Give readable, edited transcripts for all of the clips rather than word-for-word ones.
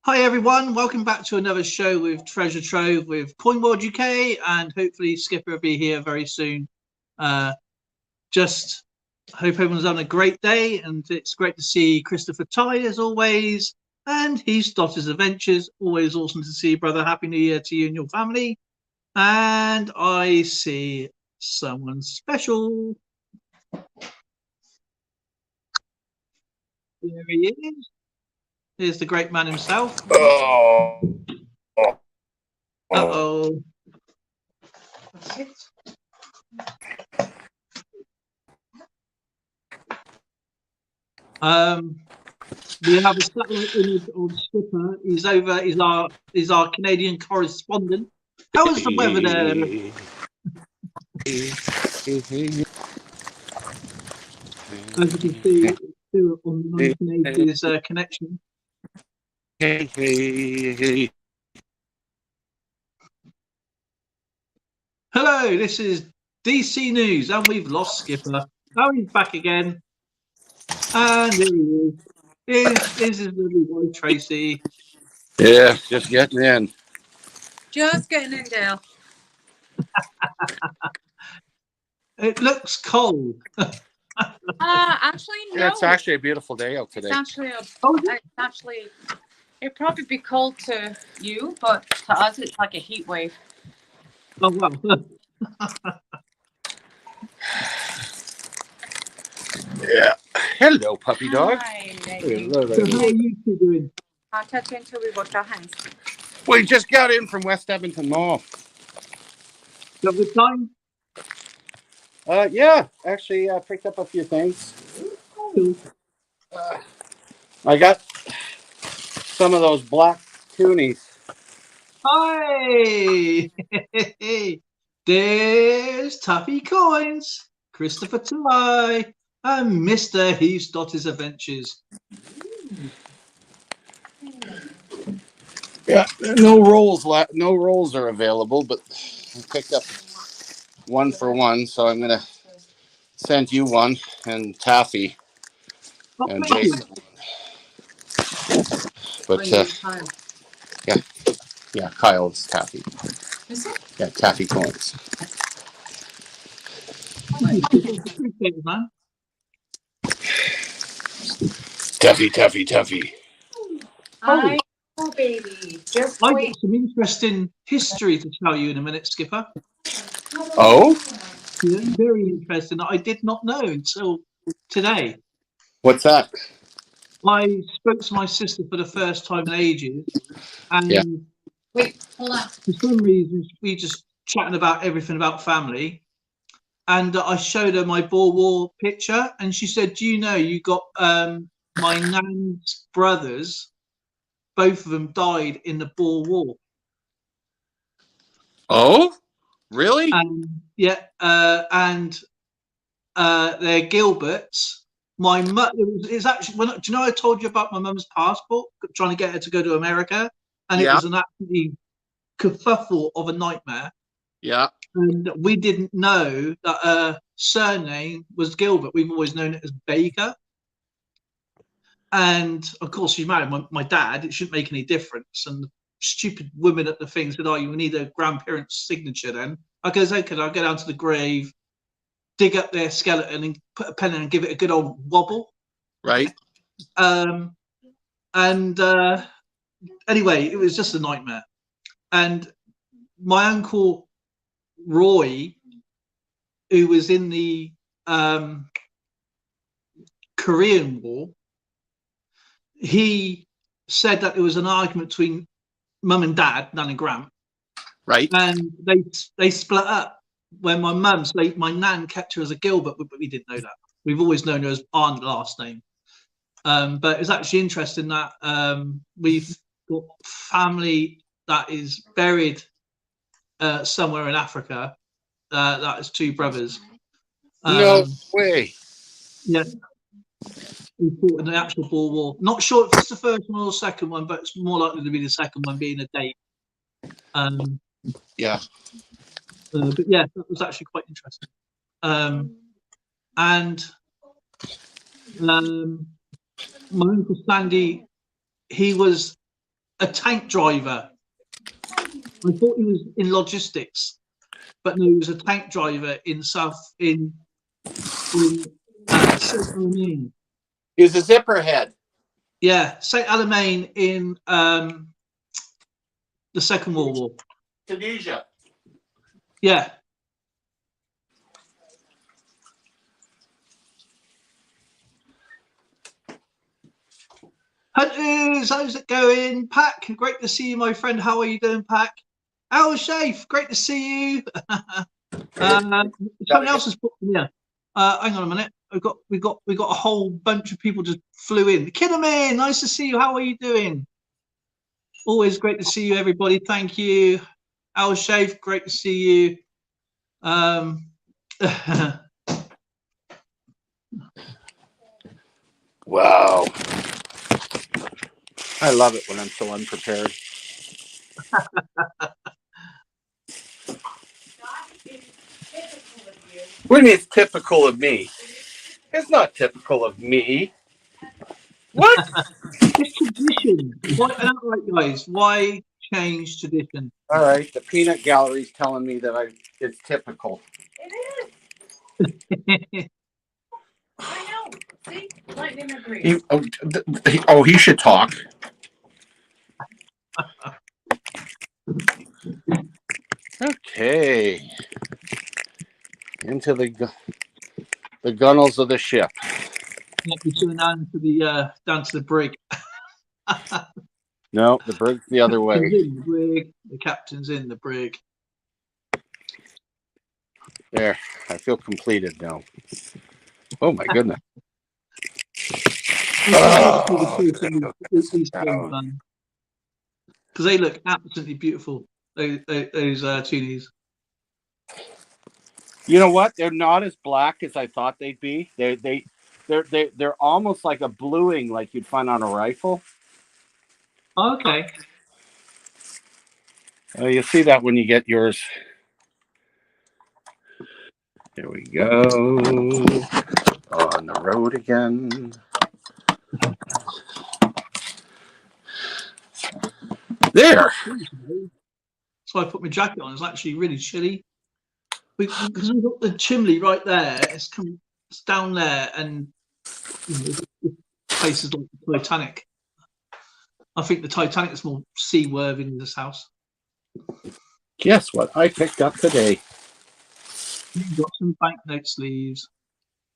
Hi everyone, welcome back to another show with Treasure Trove with Coin World UK, and hopefully Skipper will be here very soon. Just hope everyone's having a great day, and it's great to see Christopher Ty as always, and he's Dotter's Adventures. Always awesome to see you, brother. Happy New Year to you and your family. And I see someone special. There he is. Here's the great man himself. Oh. Uh-oh. That's it. We have a satellite image of Skipper. He's over. He's our Canadian correspondent. How is the weather there? As you can see, still on the 1980s connection. Hello, this is DC News, and we've lost Skipper. Now he's back again, and there he is. Is his little boy Tracy? Yeah, just getting in. Just getting in, Dale. It looks cold. Actually, no. Yeah, it's actually a beautiful day out today. It's actually, it'd probably be cold to you, but to us, it's like a heat wave. Oh well. Yeah. Hello, puppy dog. Hi, So how are you two doing? I'll touch you until we wash our hands. We just got in from West Edmonton Mall. You have a good time? Yeah, actually, I picked up a few things. Cool. I got some of those black toonies. Hi! There's Tuffy Coins, Christopher Ty, and Mr. He's Dotter's Adventures. Yeah, no rolls are available, but I picked up one for one, so I'm gonna send you one and Taffy and Jason. But yeah, Kyle's Taffy. Is it? Yeah, Taffy Coins. Appreciate it, man. Taffy. Hi, oh baby. Just I wait. got some interesting history to tell you in a minute, Skipper. Oh? Yeah, very interesting. I did not know until today. What's that? I spoke to my sister for the first time in ages, and Wait, hold on. for some reason we just chatting about everything about family, and I showed her my Boer War picture, and she said, "Do you know you got my nan's brothers? Both of them died in the Boer War." Oh? Really? Yeah, and they're Gilberts. My mum, it's actually, do you know I told you about my mum's passport, trying to get her to go to America, and it was an absolutely kerfuffle of a nightmare. Yeah. And we didn't know that her surname was Gilbert. We've always known it as Baker. And of course, she's married my dad. It shouldn't make any difference. And the stupid woman at the thing said, "Oh, you need a grandparent's signature then." I goes, "Okay, I'll go down to the grave, dig up their skeleton and put a pen in and give it a good old wobble." Right. Anyway, it was just a nightmare. And my uncle Roy, who was in the Korean War, he said that there was an argument between mum and dad, Nan and Grant. Right. And they split up when my nan kept her as a Gilbert, but we didn't know that. We've always known her as Aunt last name. But it's actually interesting that we've got family that is buried somewhere in Africa. That is two brothers. No way. Yeah. Who fought in the actual Boer War. Not sure if it's the first one or the second one, but it's more likely to be the second one, being a date. Yeah. But yeah, that was actually quite interesting. My uncle Sandy, he was a tank driver. I thought he was in logistics, but no, he was a tank driver in St. Alamein. He was a zipper head. Yeah, St. Alamein in the Second World War. Tunisia. Yeah. Hunters, how's it going? Pack, great to see you, my friend. How are you doing, Pack? Al Shafe, great to see you. Someone else has put here. Hang on a minute. We got a whole bunch of people just flew in. Kinnaman, nice to see you. How are you doing? Always great to see you, everybody. Thank you. Al Shafe, great to see you. Wow. I love it when I'm so unprepared. What do you mean it's typical of me? It's not typical of me. What? It's tradition. Why, I don't like, guys. Why change tradition? All right, the peanut gallery's telling me that it's typical. It is. I know. See? Lightning agrees. He should talk. Okay. Into the gunnels of the ship. Yeah, we're going down to the brig. No, the brig's the other way. In the brig. The captain's in the brig. There, I feel completed now. Oh my goodness. Because they look absolutely beautiful. Those toonies. You know what? They're not as black as I thought they'd be. They're almost like a bluing, like you'd find on a rifle. Okay. You'll see that when you get yours. Here we go. On the road again. There. So I put my jacket on. It's actually really chilly. Because we've got the chimney right there. It's down there, and places like the Titanic. I think the Titanic is more seaworthy than this house. Guess what I picked up today? You've got some banknote sleeves.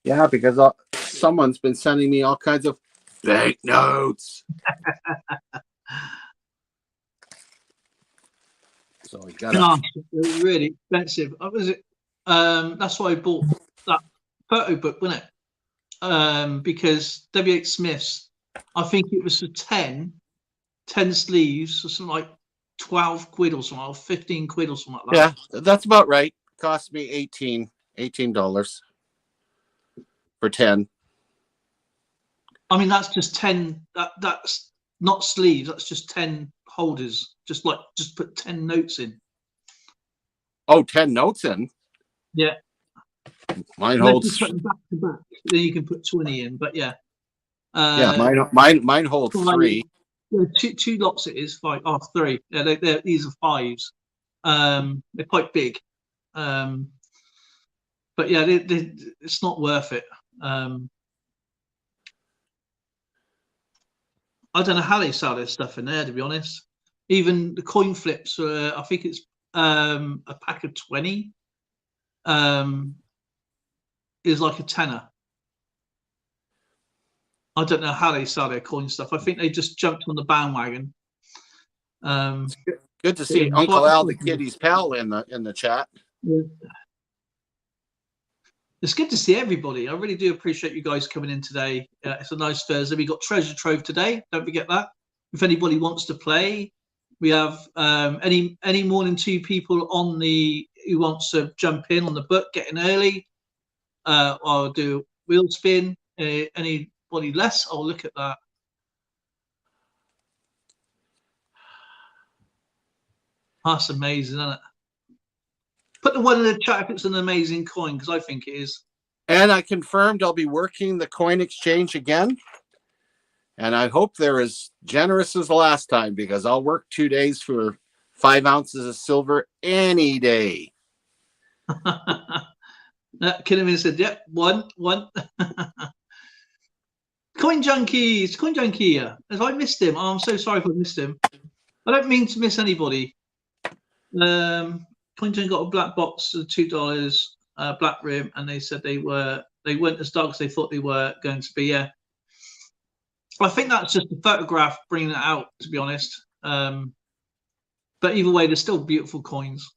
Yeah, because someone's been sending me all kinds of banknotes. So I got They're really expensive. That's why I bought that photo book, wasn't it? Because W.H. Smith's, I think it was for 10 sleeves, or something like 12 quid or something, or 15 quid or something like that. Yeah, that's about right. Cost me $18 for 10. I mean, that's just 10. That's not sleeves. That's just 10 holders. Just put 10 notes in. Oh, 10 notes in? Yeah. Mine and holds. If you put them back to back, then you can put 20 in. But yeah. Yeah, mine holds 3. Yeah, two lots. It is 5. Oh, 3. Yeah, these are 5s. They're quite big. But yeah, it's not worth it. I don't know how they sell their stuff in there, to be honest. Even the coin flips, I think it's a pack of 20 is like a tenner. I don't know how they sell their coin stuff. I think they just jumped on the bandwagon. Good to see Uncle Al, the kiddie's pal, in the chat. Yeah. It's good to see everybody. I really do appreciate you guys coming in today. It's a nice Thursday. We got Treasure Trove today. Don't forget that. If anybody wants to play, we have any more than 2 people on who wants to jump in on the book, getting early. I'll do wheel spin. Anybody less? I'll look at that. That's amazing, isn't it? Put the one in the chat if it's an amazing coin, because I think it is. And I confirmed I'll be working the coin exchange again. And I hope they're as generous as the last time, because I'll work 2 days for 5 ounces of silver any day. Kinnaman said, yep, one. Coin Junkie. Have I missed him? Oh, I'm so sorry if I missed him. I don't mean to miss anybody. Coin Junkie got a black box of $2, black rim, and they said they weren't as dark as they thought they were going to be. Yeah, I think that's just a photograph bringing it out, to be honest. But either way, they're still beautiful coins.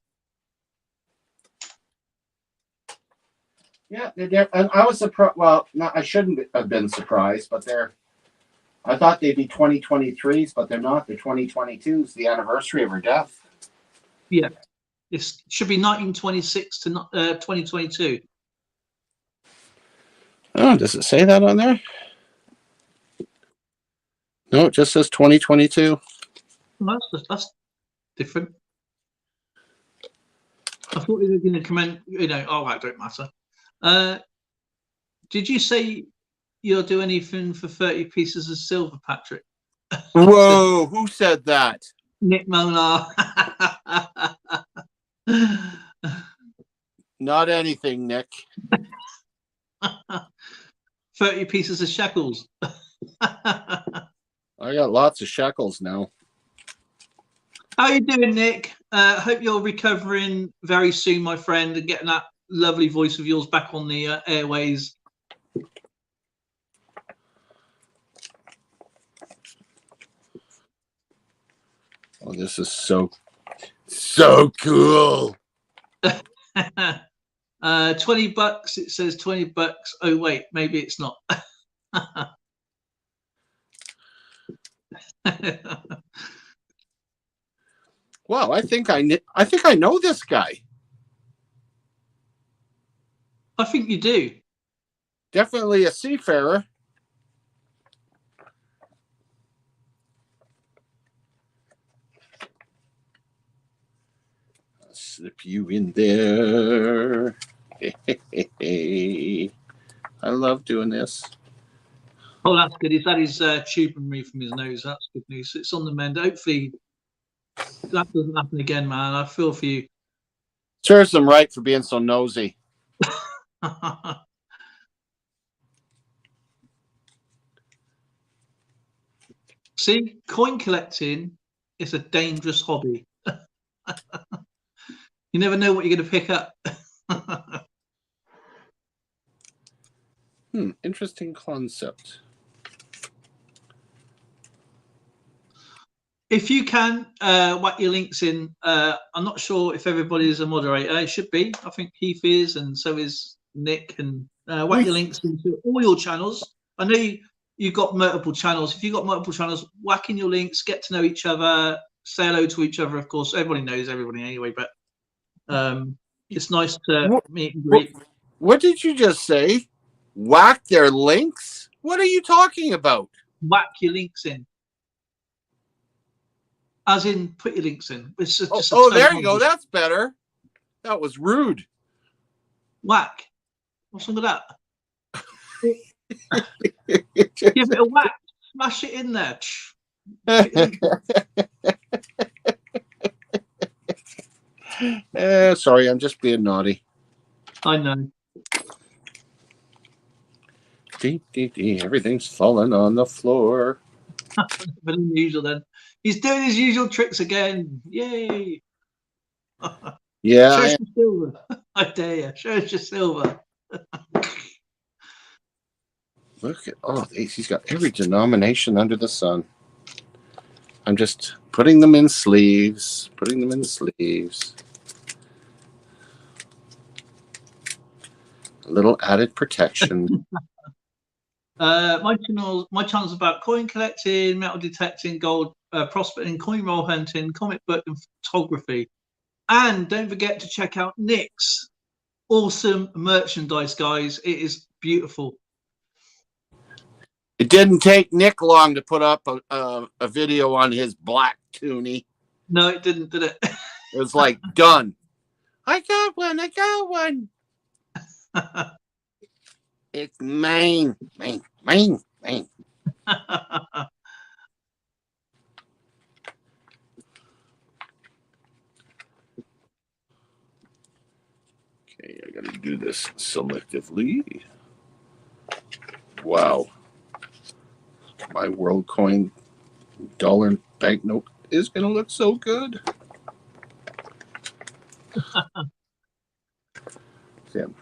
Yeah, and I was surprised. Well, I shouldn't have been surprised, but I thought they'd be 2023s, but they're not. They're 2022s, the anniversary of her death. Yeah, it should be 1926 to 2022. Oh, does it say that on there? No, it just says 2022. Well, that's different. I thought they were going to comment, oh, that don't matter. Did you say you'll do anything for 30 pieces of silver, Patrick? Whoa, who said that? Nick Monar. Not anything, Nick. 30 pieces of shekels. I got lots of shekels now. How you doing, Nick? Hope you're recovering very soon, my friend, and getting that lovely voice of yours back on the airways. Oh, this is so cool. $20. It says $20. Oh wait, maybe it's not. Wow, I think I know this guy. I think you do. Definitely a seafarer. I'll slip you in there. Hey. I love doing this. Oh, that's good. He's had his tube removed from his nose. That's good news. It's on the mend. Hopefully that doesn't happen again, man. I feel for you. Serves them right for being so nosy. See, coin collecting is a dangerous hobby. You never know what you're going to pick up. Interesting concept. If you can, whack your links in. I'm not sure if everybody is a moderator. It should be. I think Keith is, and so is Nick. And whack your links into all your channels. I know you've got multiple channels. If you've got multiple channels, whack in your links, get to know each other, say hello to each other. Of course, everybody knows everybody anyway, but it's nice to meet and greet. What did you just say? Whack their links? What are you talking about? Whack your links in. As in, put your links in. It's just there you go. That's better. That was rude. Whack. What's wrong with that? Give it a whack. Smash it in there. Sorry, I'm just being naughty. I know. Everything's falling on the floor. But unusual then. He's doing his usual tricks again. Yay. Yeah. Show us your silver. I dare you. Show us your silver. Look at all these. He's got every denomination under the sun. I'm just putting them in sleeves. A little added protection. My channel's about coin collecting, metal detecting, gold prospecting, coin roll hunting, comic book and photography. And don't forget to check out Nick's awesome merchandise, guys. It is beautiful. It didn't take Nick long to put up a video on his black toonie. No, it didn't, did it? It was like, done. I got one. It's mine. do this selectively. Wow. My world coin dollar banknote is going to look so good. Sam,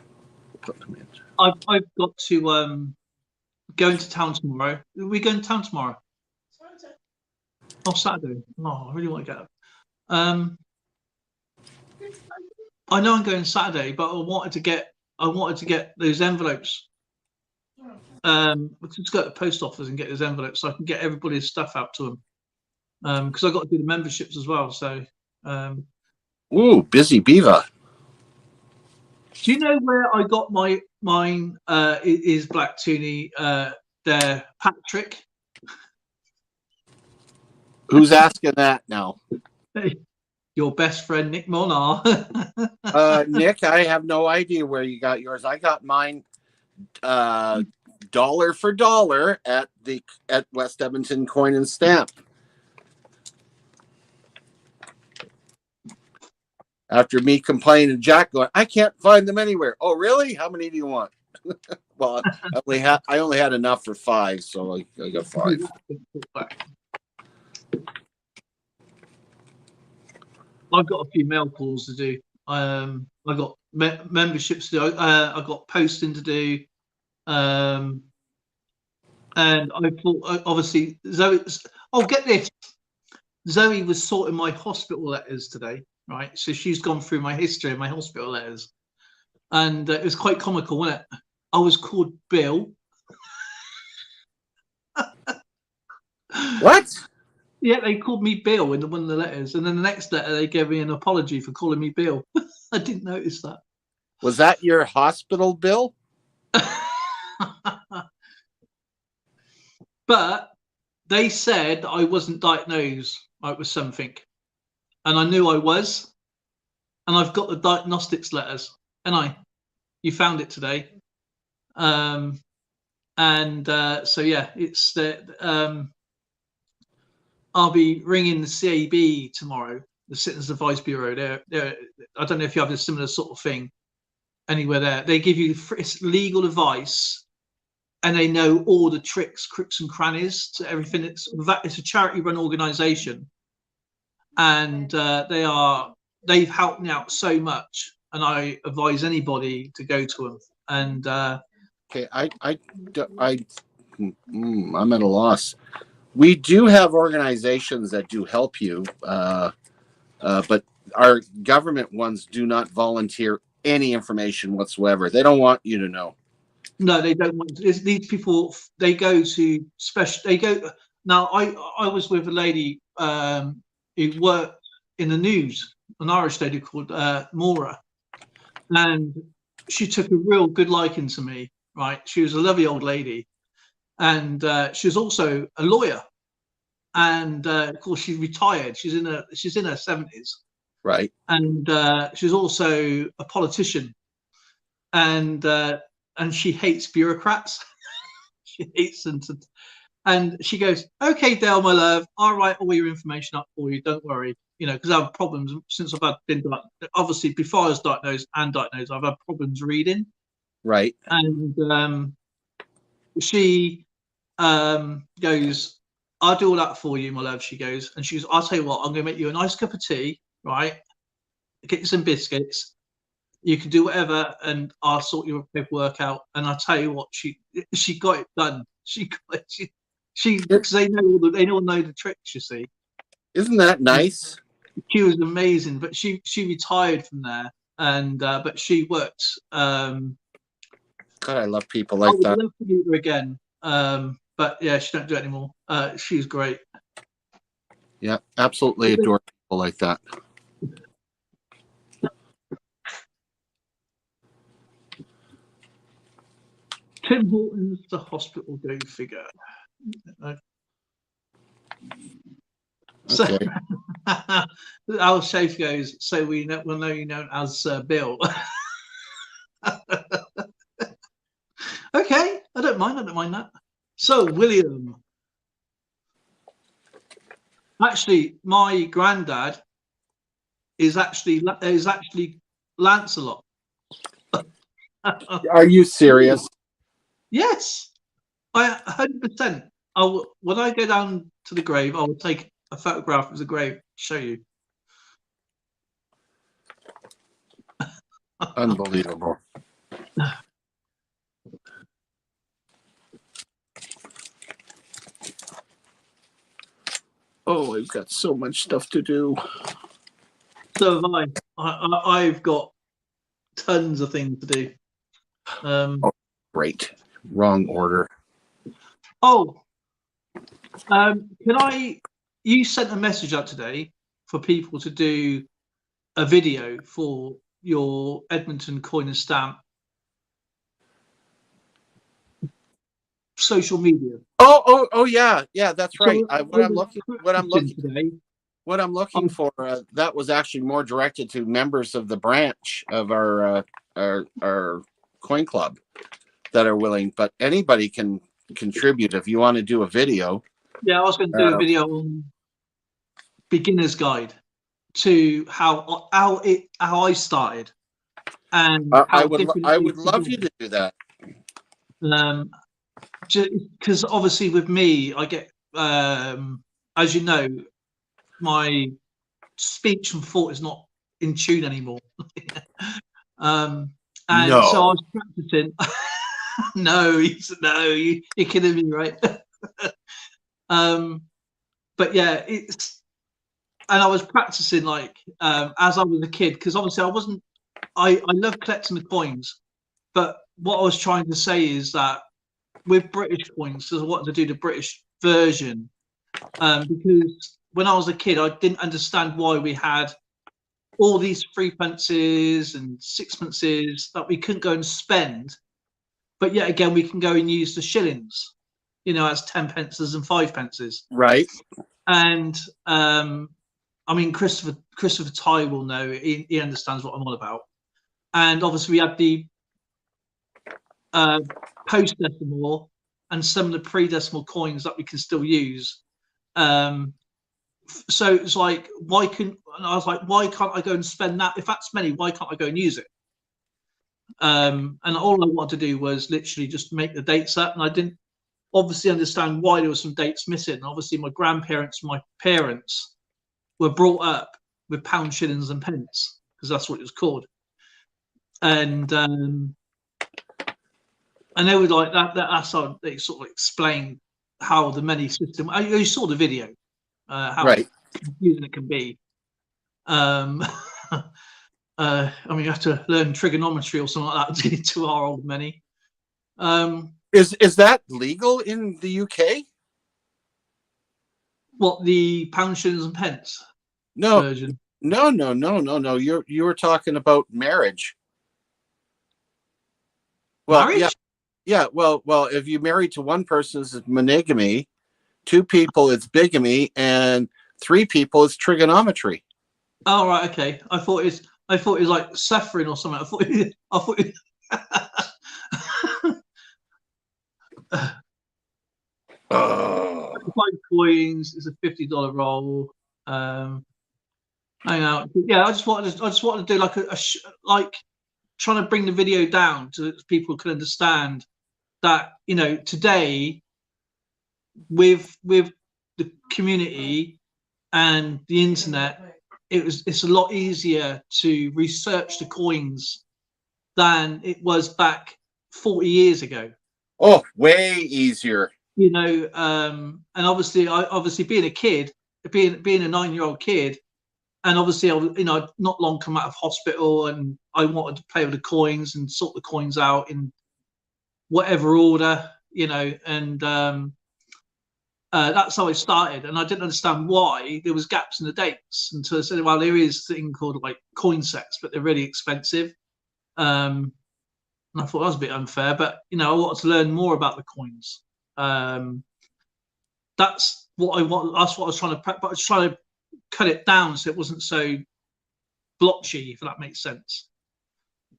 put them in. I've got to go into town tomorrow. Are we going to town tomorrow? Saturday. Oh, Saturday. Oh, I really want to get up. I know I'm going Saturday, but I wanted to get those envelopes. Let's go to the post office and get those envelopes so I can get everybody's stuff out to them. Because I've got to do the memberships as well. So, ooh, busy beaver. Do you know where I got mine? Is Black Toonie there, Patrick? Who's asking that now? Your best friend Nick Monar. Nick, I have no idea where you got yours. I got mine dollar for dollar at West Edmonton Coin and Stamp. After me complaining, Jack going, I can't find them anywhere. Oh, really? How many do you want? Well, I only had enough for 5, so I got 5. I've got a few mail calls to do. I've got memberships to do. I've got posting to do. And I thought, obviously, Zoe. Oh, get this. Zoe was sorting my hospital letters today, right? So she's gone through my history of my hospital letters. And it was quite comical, wasn't it? I was called Bill. What? Yeah, they called me Bill in one of the letters. And then the next letter, they gave me an apology for calling me Bill. I didn't notice that. Was that your hospital bill? But they said I wasn't diagnosed with something. And I knew I was. And I've got the diagnostics letters. And you found it today. So yeah, it's the I'll be ringing the CAB tomorrow, the Citizens Advice Bureau. They're I don't know if you have a similar sort of thing anywhere there. They give you legal advice, and they know all the tricks, crooks, and crannies to everything. It's a charity-run organisation, and they've helped me out so much, and I advise anybody to go to them. And okay, I'm at a loss. We do have organizations that do help you, but our government ones do not volunteer any information whatsoever. They don't want you to know. No, they don't want these people. They go to special. They go now. I was with a lady who worked in the news, an Irish lady called Maura, and she took a real good liking to me. Right, she was a lovely old lady, and she was also a lawyer. And of course, she's retired. She's in her 70s, right? And she's also a politician, and she hates bureaucrats. She hates them. And she goes, "Okay, Dale, my love, I'll write all your information up for you. Don't worry, because I have problems since I've been obviously before I was diagnosed. I've had problems reading, right? And she goes." I'll do all that for you, my love. She goes, and she goes, I'll tell you what, I'm going to make you a nice cup of tea, right? Get you some biscuits. You can do whatever, and I'll sort your paperwork out. And I'll tell you what, she got it done. Because they know the tricks, you see. Isn't that nice? She was amazing, but she retired from there, and but she worked. God, I love people like that. I would love to meet her again. But yeah, she don't do it anymore. She's great. Yeah, absolutely adore people like that. Tim Hortons, the hospital go figure. So Okay. Al Shafe goes, so we'll know you known as Bill. Okay, I don't mind that. So William, actually, my granddad is actually Lancelot. Are you serious? Yes, I 100%. When I go down to the grave, I will take a photograph of the grave to show you. Unbelievable. Oh, I've got so much stuff to do. So have I. I've got tons of things to do. Great. Wrong order. You sent a message out today for people to do a video for your Edmonton coin and stamp social media. Oh yeah, that's right. So What I'm looking today. What I'm looking for, that was actually more directed to members of the branch of our coin club that are willing, but anybody can contribute if you want to do a video. Yeah, I was going to do a video on beginner's guide to how I started, and I would love you to do that. Because obviously with me, I get as you know, my speech and thought is not in tune anymore. And No. so I was practicing. No, you're kidding me, right? But yeah, and I was practicing like as I was a kid, because obviously I love collecting the coins, but what I was trying to say is that with British coins, because I wanted to do the British version, because when I was a kid, I didn't understand why we had all these 3pences and 6pences that we couldn't go and spend, but yet again we can go and use the shillings, as 10pences and 5pences. Right. And I mean, Christopher Ty will know. He understands what I'm on about. And obviously we had the post decimal and some of the pre-decimal coins that we can still use. So it's like, why can't I go and spend that? If that's many, why can't I go and use it? And all I wanted to do was literally just make the dates up, and I didn't obviously understand why there were some dates missing. Obviously my grandparents, my parents were brought up with pounds, shillings and pence, because that's what it was called. And they were like that's how they sort of explained how the money system. You saw the video, how right. confusing it can be. I mean, you have to learn trigonometry or something like that to get into our old money. Is that legal in the UK? What, the pound, shillings and pence No version? No. You were talking about marriage. Well, Marriage? yeah. Well, if you marry to one person, it's monogamy. 2 people, it's bigamy, and 3 people, it's trigonometry. Oh, right, okay. I thought it was like suffering or something. I thought it, Oh. 5 coins is a $50 roll. Hang out. Yeah, I just wanted to do like like trying to bring the video down so that people can understand that today with the community and the internet, it's a lot easier to research the coins than it was back 40 years ago. Oh, way easier. And obviously being a kid, being a 9-year-old kid, and obviously I was, not long come out of hospital, and I wanted to play with the coins and sort the coins out in whatever order, and that's how I started. And I didn't understand why there was gaps in the dates until I said, well, there is a thing called like coin sets, but they're really expensive. And I thought that was a bit unfair, but I wanted to learn more about the coins. That's what I want. That's what I was trying to prep, but I was trying to cut it down so it wasn't so blotchy, if that makes sense.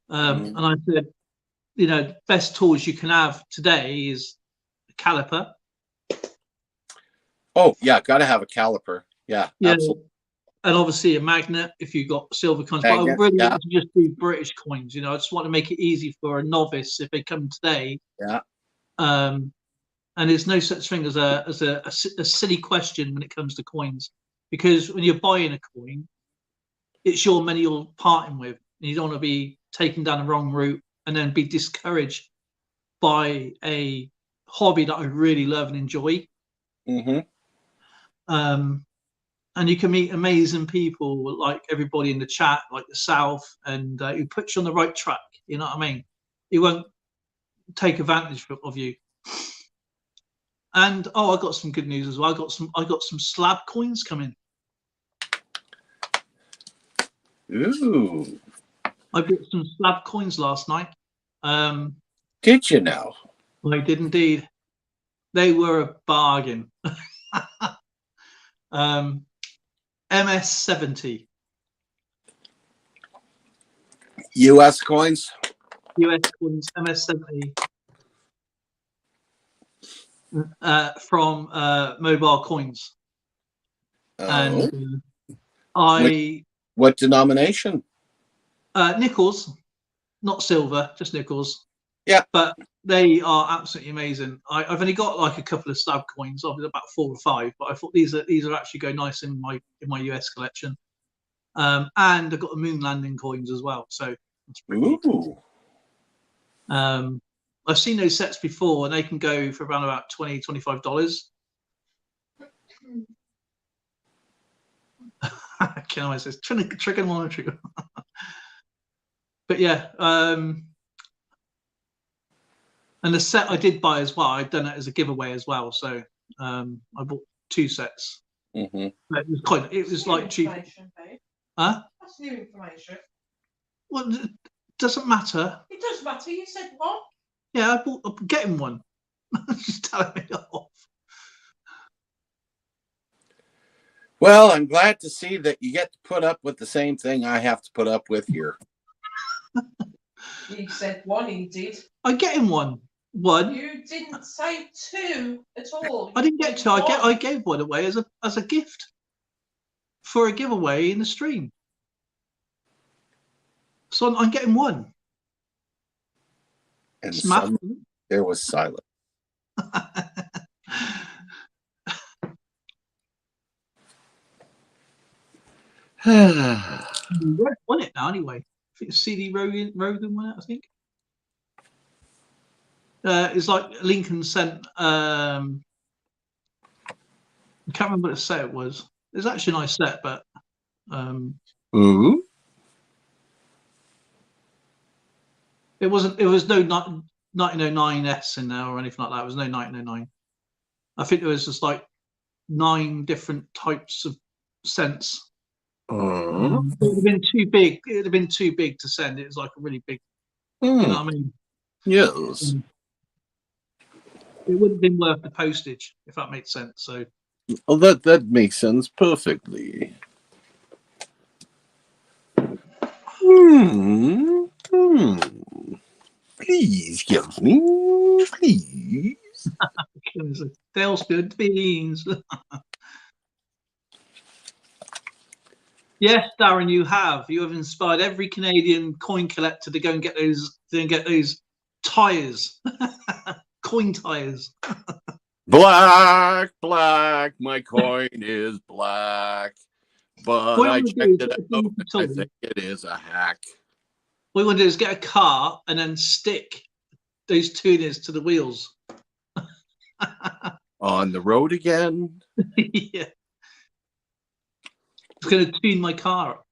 And I said, best tools you can have today is a caliper. Oh yeah, gotta have a caliper. Yeah, absolutely. and obviously a magnet if you've got silver coins. But I Magnet, really yeah. want to just do British coins. I just want to make it easy for a novice if they come today. Yeah. And there's no such thing as a silly question when it comes to coins, because when you're buying a coin, it's your money you're parting with, and you don't want to be taken down the wrong route and then be discouraged by a hobby that I really love and enjoy. Mm-hmm. And you can meet amazing people like everybody in the chat, like yourself, and who puts you on the right track. You know what I mean? He won't take advantage of you. And I got some good news as well. I got some slab coins coming. Ooh. I bought some slab coins last night. Did you now? I did indeed. They were a bargain. MS-70. US coins? US coins, MS-70. From Mobile Coins. Oh. And what denomination? Nickels, not silver, just nickels. Yeah. But they are absolutely amazing. I've only got like a couple of slab coins, obviously about 4 or 5, but I thought these are actually go nice in my US collection. And I've got the moon landing coins as well, so that's pretty neat. I've seen those sets before, and they can go for around about $20-$25. Can I say trigger monitoring? But yeah, and the set I did buy as well, I'd done it as a giveaway as well, so I bought 2 sets. Mm-hmm. It was like cheap. Huh? That's new information. Well, it doesn't matter. It does matter. You said one. Yeah, I'm getting one. Just telling me off. Well, I'm glad to see that you get to put up with the same thing I have to put up with here. You said one, he did. I'm getting one. One. You didn't say 2 at all. I didn't get 2. I gave one away as a gift for a giveaway in the stream. So I'm getting one. And there was silence. Won it now anyway. I think CD Rogan won it, I think. It's like Lincoln sent. I can't remember what set it was. It was actually a nice set, but. Ooh. It wasn't. It was no 1909S in there or anything like that. It was no 1909. I think there was just like 9 different types of scents. It would have been too big. It would have been too big to send. It was like a really big. You know what I mean? Yes. It wouldn't have been worth the postage, if that makes sense. So. Oh, that makes sense perfectly. Please give me, please. They'll spilled beans. Yes, Darren, you have inspired every Canadian coin collector to go and get those tires, coin tires. Black, my coin is black, but I checked it out. I think it is a hack. What you want to do is get a car and then stick those tuners to the wheels. On the road again? Yeah. It's going to tune my car up.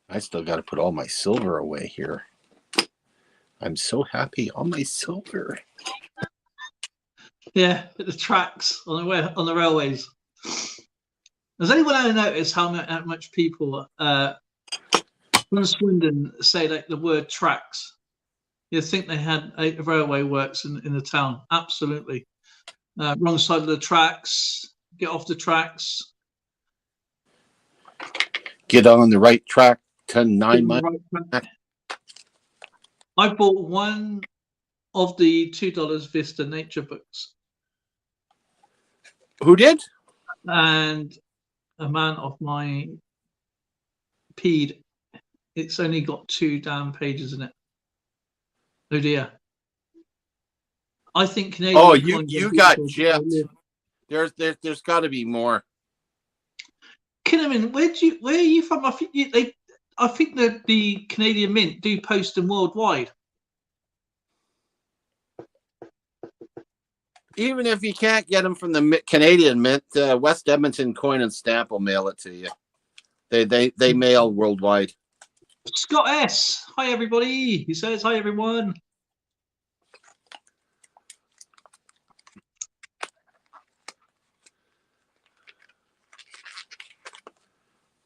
I still got to put all my silver away here. I'm so happy. All my silver. Yeah, at the tracks on the railways. Has anyone ever noticed how much people from Swindon say like the word tracks? You think they had a railway works in the town? Absolutely. Wrong side of the tracks. Get off the tracks. Get on the right track. 9 miles. Right track. I bought one of the $2 Vista Nature books. Who did? And a man of my peed, it's only got 2 damn pages in it. Oh dear. I think Canadian. Oh, you got gypped. There's got to be more. Kinnaman, where are you from? I think that the Canadian Mint do post them worldwide. Even if you can't get them from the Canadian Mint, West Edmonton Coin and Stamp will mail it to you. They mail worldwide. Scott S. Hi everybody. He says hi everyone.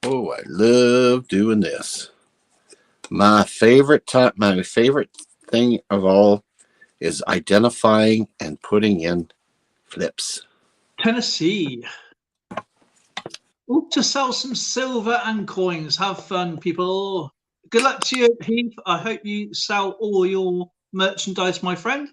Oh, I love doing this. My favorite thing of all is identifying and putting in flips. Tennessee. Ooh, to sell some silver and coins. Have fun, people. Good luck to you, Heath. I hope you sell all your merchandise, my friend.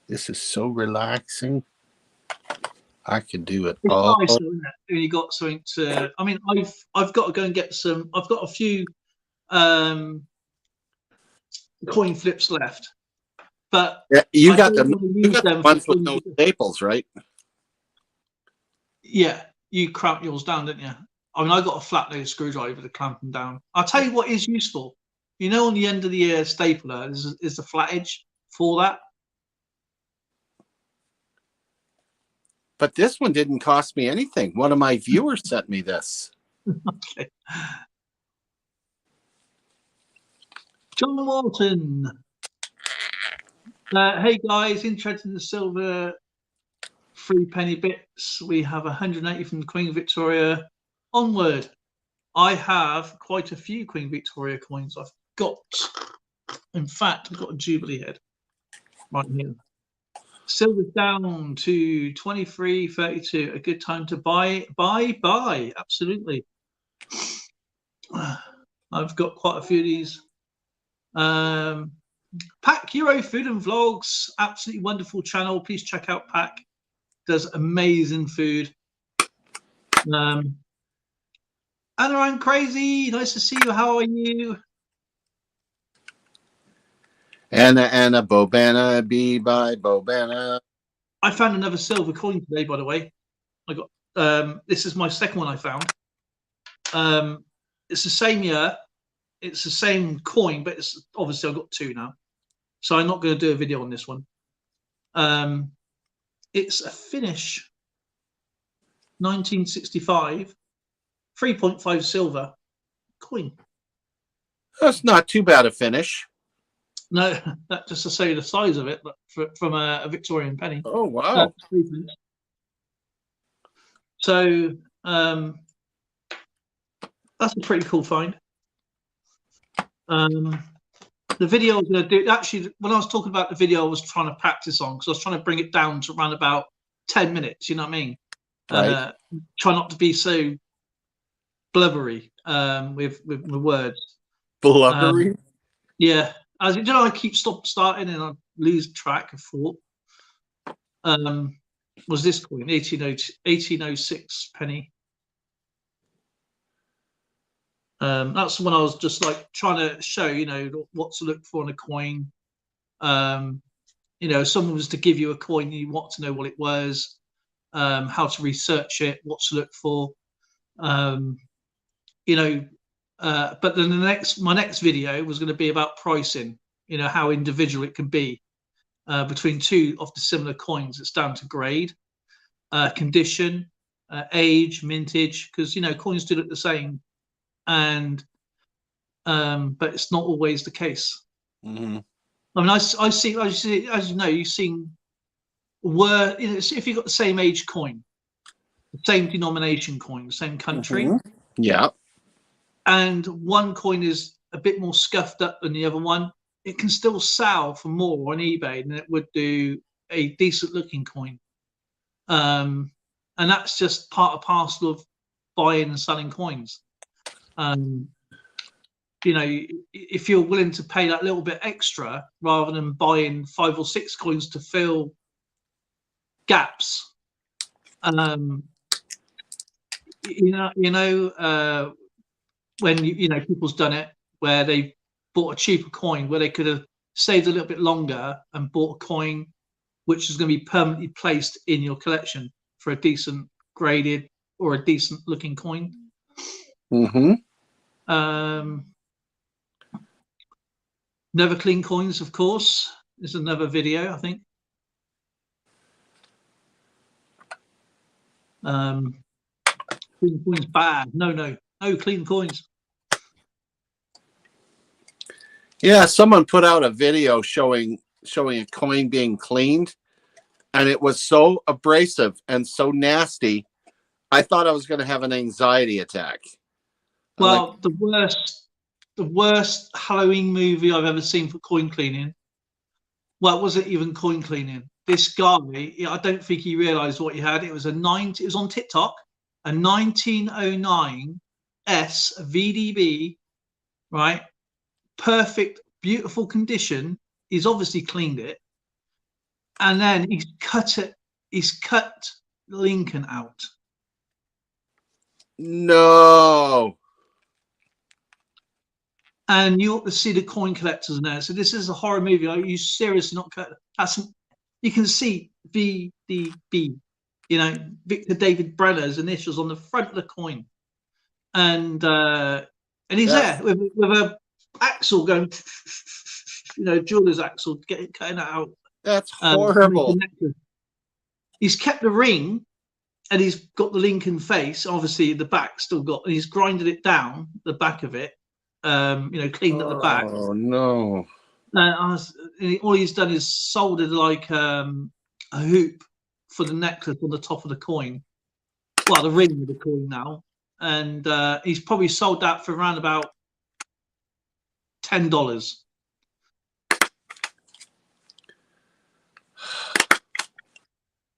This is so relaxing. I can do it It's all. nice, isn't it? When you got something to. I mean, I've got to go and get some. I've got a few coin flips left, but Yeah, you I got don't the want to use them ones for with no staples, right? Yeah, you cramp yours down, didn't you? I mean, I got a flat nose screwdriver to clamp them down. I'll tell you what is useful. You know, on the end of the stapler is the flat edge for that. But this one didn't cost me anything. One of my viewers sent me this. Okay. John Walton. Hey guys, interested in the silver 3 penny bits? We have 180 from Queen Victoria onward. I have quite a few Queen Victoria coins. I've got, in fact, I've got a Jubilee head right here. Silver's down to 23.32. A good time to buy. Absolutely. I've got quite a few of these. Pack Euro Food and Vlogs, absolutely wonderful channel. Please check out Pack. Does amazing food. And I'm crazy. Nice to see you. How are you? Anna Bobana, B by Bobana. I found another silver coin today, by the way. I got this is my second one I found. It's the same year. It's the same coin, but it's obviously I've got 2 now. So I'm not going to do a video on this one. It's a Finnish 1965 3.5 silver coin. That's not too bad a finish. No, that just to show you the size of it, but from a Victorian penny. Oh, wow. So that's a pretty cool find. The video I was going to do, actually, when I was talking about the video, I was trying to practice on because I was trying to bring it down to around about 10 minutes, you know what I mean? Right. Try not to be so blubbery with words. Blubbery? Yeah. As you know, I keep starting and I lose track of thought. Was this coin 1806 penny? That's the one I was just like trying to show, you know, what to look for in a coin. You know, if someone was to give you a coin, you want to know what it was, how to research it, what to look for. You know, but then my next video was going to be about pricing. You know, how individual it can be between 2 of the similar coins. It's down to grade, condition, age, mintage, because you know coins do look the same, and but it's not always the case. Mm-hmm. I mean, I see, as you know, you've seen you know, if you've got the same age coin, the same denomination coin, the same country. Mm-hmm. Yeah. And one coin is a bit more scuffed up than the other one, it can still sell for more on eBay than it would do a decent looking coin. And and that's just part and parcel of buying and selling coins. You know, if you're willing to pay that little bit extra rather than buying 5 or 6 coins to fill gaps, when people's done it where they bought a cheaper coin where they could have saved a little bit longer and bought a coin which is going to be permanently placed in your collection for a decent graded or a decent looking coin. Never clean coins, of course, is another video, I think. Clean coins bad. No clean coins. Yeah, someone put out a video showing a coin being cleaned, and it was so abrasive and so nasty. I thought I was going to have an anxiety attack. Well, the worst Halloween movie I've ever seen for coin cleaning. Well, it wasn't even coin cleaning. This guy, I don't think he realised what he had. It was it was on TikTok, a 1909 S VDB, right? Perfect, beautiful condition. He's obviously cleaned it, and then he's cut Lincoln out. No. And you ought to see the coin collectors in there. So this is a horror movie. Are you seriously not cut? You can see VDB, Victor David Brenner's initials on the front of the coin, and he's there with a axle going, jeweler's axle, cutting it out. That's horrible. He's kept the ring, and he's got the Lincoln face. Obviously, the back still got, and he's grinded it down the back of it. Cleaned at the back. Oh no! All he's done is soldered like a hoop for the necklace on the top of the coin. Well, the ring of the coin now, and he's probably sold that for around about $10.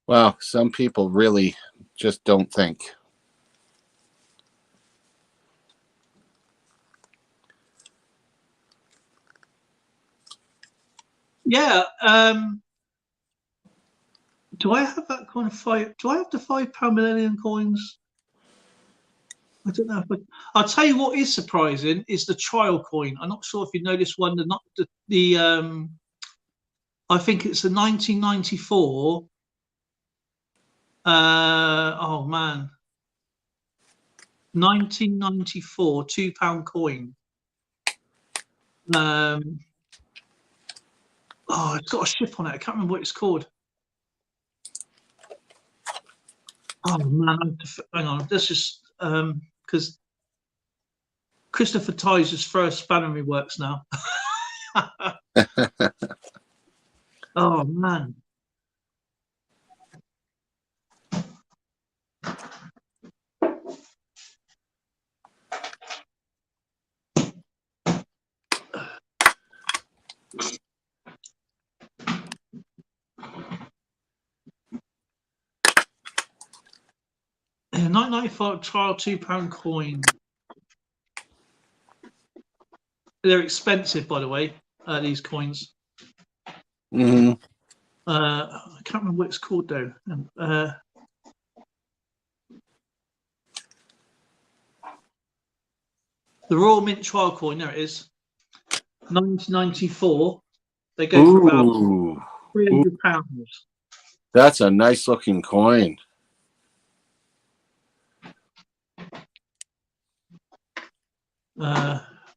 Wow, some people really just don't think. Yeah. Do I have that kind of five? Do I have the £5 millennium coins? I don't know. I'll tell you what is surprising is the trial coin. I'm not sure if you know this one. I think it's the 1994. Oh man, 1994 £2 coin. Oh, it's got a ship on it. I can't remember what it's called. Oh man, hang on. This is because Christopher Ty's just throw a spanner in my works now. Oh man. Yeah, 1995 trial £2 coin. They're expensive, by the way. These coins. Mm-hmm. I can't remember what it's called though. The Royal Mint trial coin. There it is. 1994. They go for about £300. That's a nice looking coin.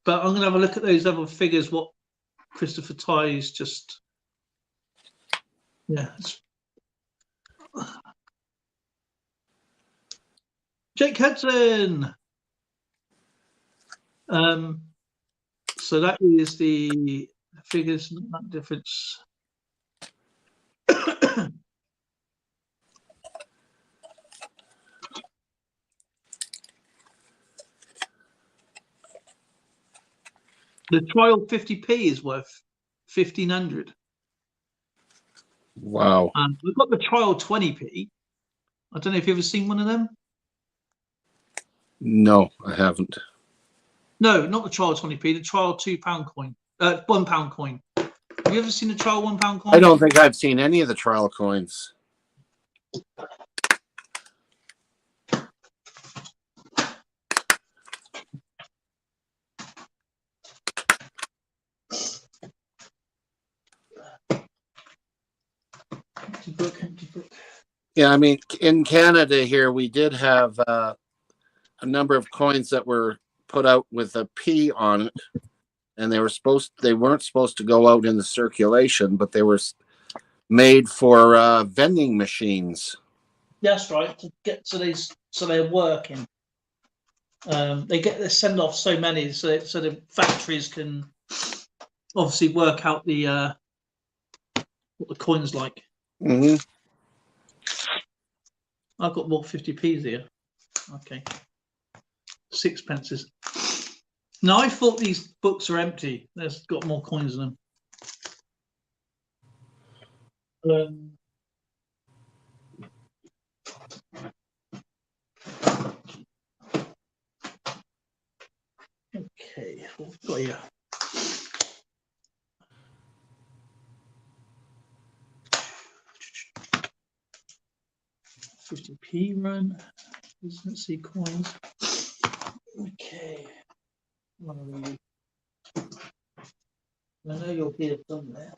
But I'm going to have a look at those other figures. What Christopher Ty is just, yeah. Jake Hudson. So that is the figures, not that difference. The trial 50p is worth 1,500. Wow. We've got the trial 20p. I don't know if you've ever seen one of them. No, I haven't. No, not the trial 20p, the trial £2 coin. £1 coin. Have you ever seen a trial £1 coin? I don't think I've seen any of the trial coins. Empty book, empty book. Yeah, I mean, in Canada here, we did have a number of coins that were put out with a P on it, and they weren't supposed to go out in the circulation, but they were made for vending machines. That's right. To get to these, so they're working. They send off so many, so the factories can obviously work out the what the coin's like. Mm-hmm. I've got more 50p's here. Okay, sixpences. No, I thought these books are empty. There's got more coins in them. Okay, what have we got here? £50p run. Let's see coins. Okay. One of these. I know you're here somewhere.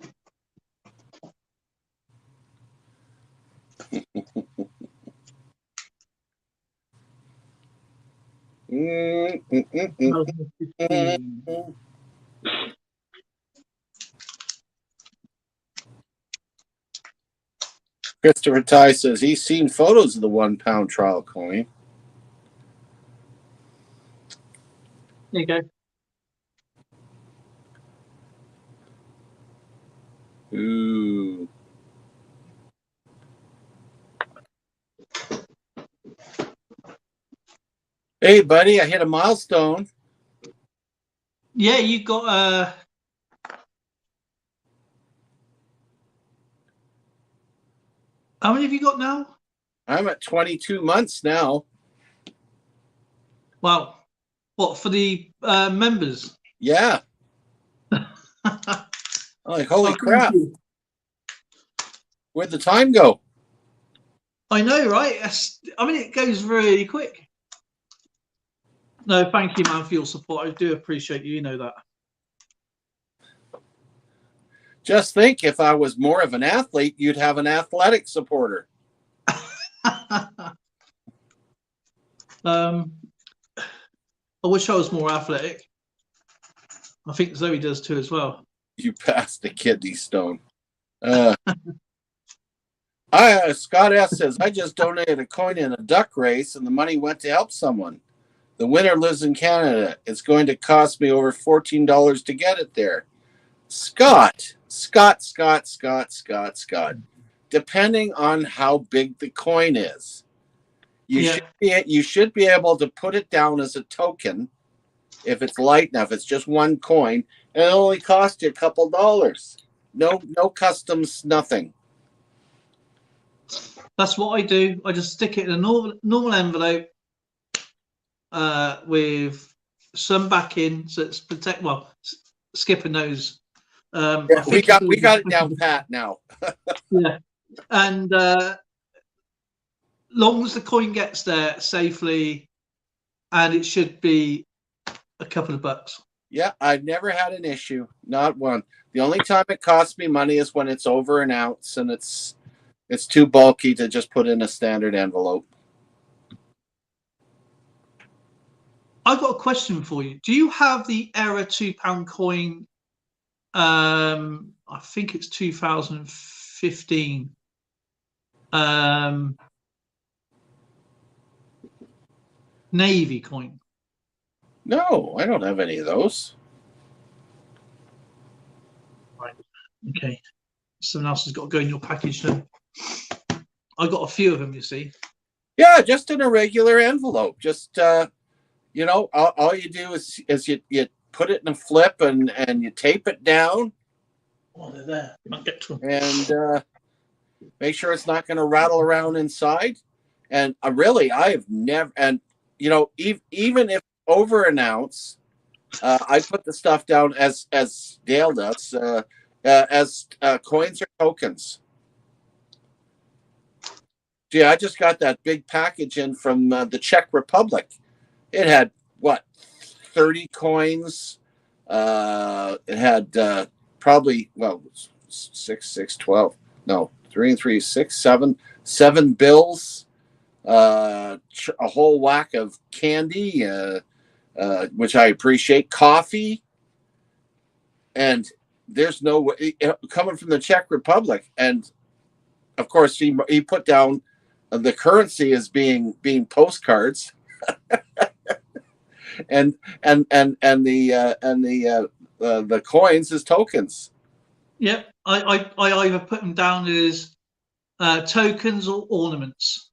Christopher Ty says he's seen photos of the £1 trial coin. There you go. Ooh. Hey, buddy, I hit a milestone. Yeah, you got how many have you got now? I'm at 22 months now. Wow. What, for the members? Yeah. Like, holy crap. Where'd the time go? I know, right? I mean, it goes really quick. No, thank you, man, for your support. I do appreciate you. You know that. Just think, if I was more of an athlete, you'd have an athletic supporter. I wish I was more athletic. I think Zoe does too as well. You passed the kidney stone. Scott S. says, I just donated a coin in a duck race and the money went to help someone. The winner lives in Canada. It's going to cost me over $14 to get it there. Scott. Depending on how big the coin is, you should be able to put it down as a token if it's light enough. It's just one coin, and it only costs you a couple dollars. No customs, nothing. That's what I do. I just stick it in a normal envelope with some backing, so it's protect. Well, Skipper knows. We got it down pat now. Yeah, and long as the coin gets there safely, and it should be a couple of bucks. Yeah, I've never had an issue, not one. The only time it costs me money is when it's over an ounce and it's too bulky to just put in a standard envelope. I've got a question for you. Do you have the Error £2 coin? I think it's 2015. Navy coin. No, I don't have any of those. Right. Okay. Someone else has got to go in your package then. I got a few of them, you see. Yeah, just in a regular envelope. Just all you do is you put it in a flip and you tape it down. Oh, they're there. I'll get to them. And make sure it's not going to rattle around inside. And really, I have never, and even if over announce, I put the stuff down as Dale does, as coins or tokens. Gee, I just got that big package in from the Czech Republic. It had what, 30 coins. It had probably, well, 12. No, 3 and 3, 6, 7 bills. A whole whack of candy, which I appreciate. Coffee, and there's no way coming from the Czech Republic, and of course he put down the currency as being postcards, and the coins as tokens. Yep, I either put them down as tokens or ornaments.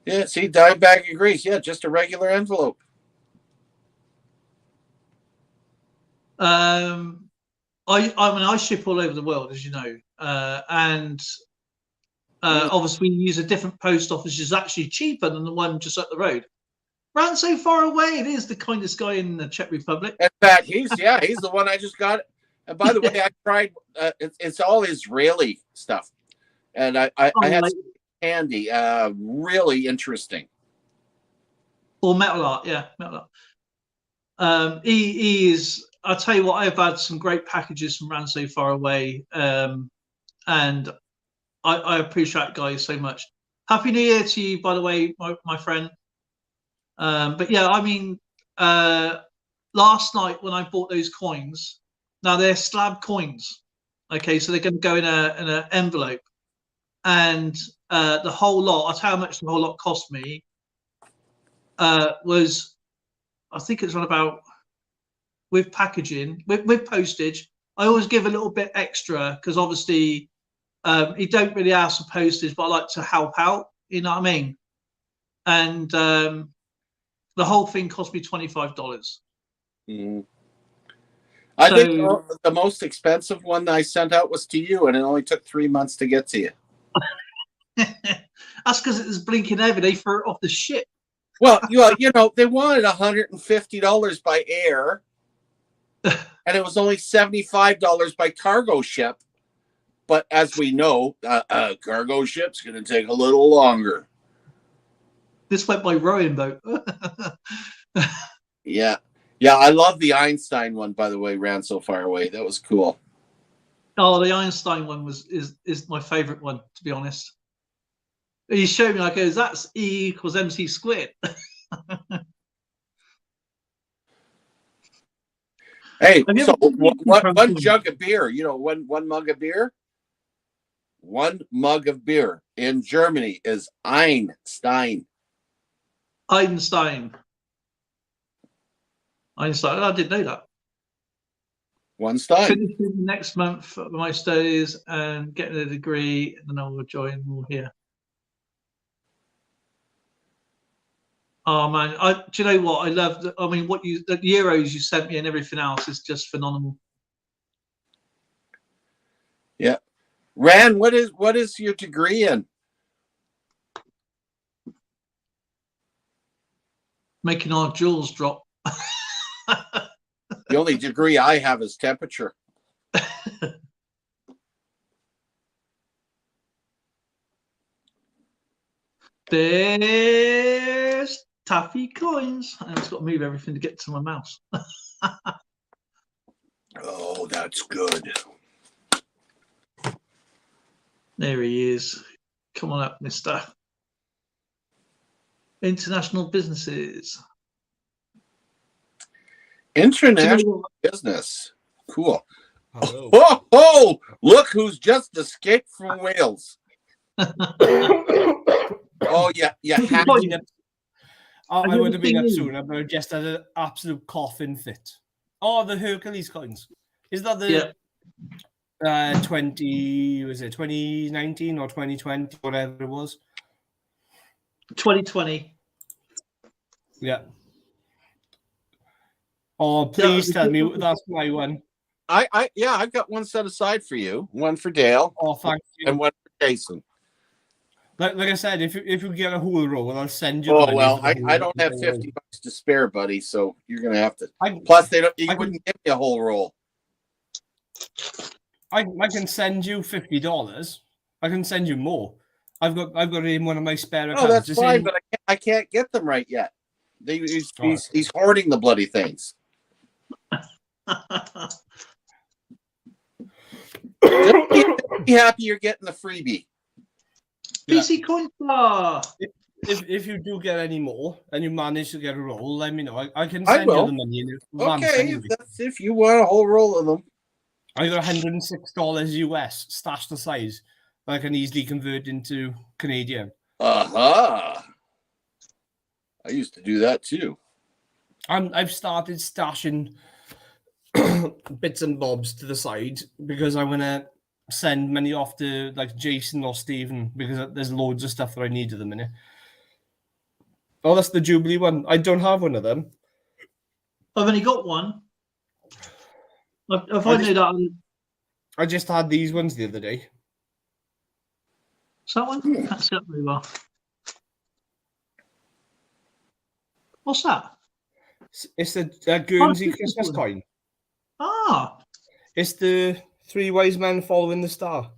Yeah, see, dime bag agrees. Yeah, just a regular envelope. I mean, I ship all over the world, as you know, and obviously we use a different post office, which is actually cheaper than the one just up the road. Ran so far away. It is the kindest guy in the Czech Republic. In fact, he's the one I just got. And by the way, I tried. It's all Israeli stuff, and I had some candy. Really interesting. Or metal art, yeah, metal art. He is. I'll tell you what. I've had some great packages from Ran so far away, and I appreciate guys so much. Happy New Year to you, by the way, my friend. But yeah, I mean, last night when I bought those coins, now they're slab coins. Okay, so they're going to go in an envelope, and the whole lot. I'll tell you how much the whole lot cost me. Was, I think it's around about, with packaging, with postage. I always give a little bit extra because obviously you don't really ask for postage, but I like to help out. You know what I mean? And the whole thing cost me $25. Mm-hmm. I think the most expensive one I sent out was to you, and it only took 3 months to get to you. That's because it was blinking heavy. They threw it off the ship. Well, they wanted $150 by air, and it was only $75 by cargo ship. But as we know, cargo ship's going to take a little longer. This went by rowing boat. Yeah. I love the Einstein one, by the way, Ran so far away. That was cool. Oh, the Einstein one is my favorite one, to be honest. He showed me, I goes, that's E equals MC squared. Hey, so one jug of beer, one mug of beer? 1 mug of beer in Germany is Einstein. Einstein. I didn't know that. One Stein. Finishing next month for my studies and getting a degree, and then I will join more here. Oh man, do you know what? I love the euros you sent me and everything else is just phenomenal. Yeah. Ran, what is your degree in? Making our jewels drop. The only degree I have is temperature. There's taffy coins. I just got to move everything to get to my mouse. Oh, that's good. There he is. Come on up, mister. International businesses. International business. Cool. Hello. Oh, look who's just escaped from Wales. Oh, yeah. I would have been up sooner, but I just had an absolute coughing fit. Oh, the Hercules coins. Is that the 2019 or 2020, whatever it was? 2020. Yeah. Oh, please tell me that's my one. I've got one set aside for you. One for Dale. Oh, thank you. And one for Jason? Like I said, if you get a whole roll, I'll send you. Oh well, I don't have $50 to spare, buddy. So you're gonna have to. Plus, you wouldn't give me a whole roll. I can send you $50. I can send you more. I've got it in one of my spare accounts. Oh, that's fine, but I can't get them right yet. He's hoarding the bloody things. Just be happy you're getting the freebie. PC Coin Bar. If you do get any more and you manage to get a roll, let me know. I can send you the money in advance. Okay, if you want a whole roll of them. I got $106 US stashed aside that I can easily convert into Canadian. Aha! I used to do that too. I've started stashing bits and bobs to the side because I want to send money off to like Jason or Stephen because there's loads of stuff that I need at the minute. Oh, that's the Jubilee one. I don't have one of them. I've only got one. I just had these ones the other day. Is that one? Can't see that very well. What's that? It's the Guernsey Christmas coin. Ah. It's the 3 wise men following the star.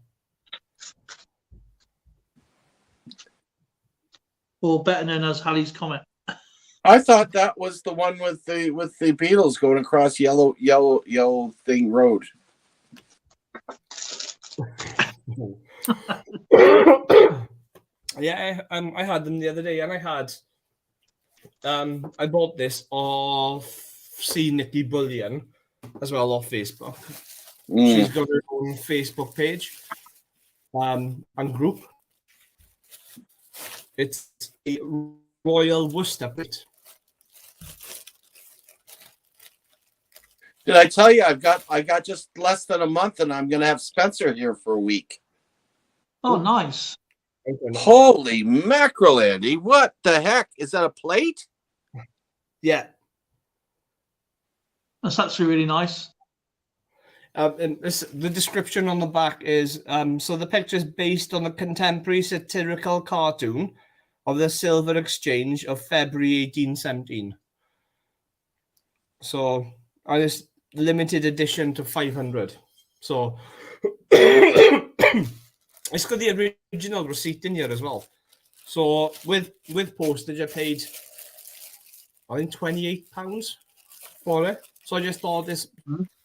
Or better known as Halley's Comet. I thought that was the one with the Beatles going across yellow thing road. Yeah, I had them the other day, and I bought this off C Nikki Bullion as well off Facebook. She's got her own Facebook page and group. It's a Royal Worcester plate. Did I tell you I got just less than a month, and I'm gonna have Spencer here for a week. Oh, nice. Holy mackerel, Andy! What the heck is that? A plate? Yeah, that's actually really nice. And the description on the back is so the picture is based on the contemporary satirical cartoon of the Silver Exchange of February 1817. So, and it's limited edition to 500. So, it's got the original receipt in here as well. So, with postage, I paid, I think, £28 for it. So I just thought this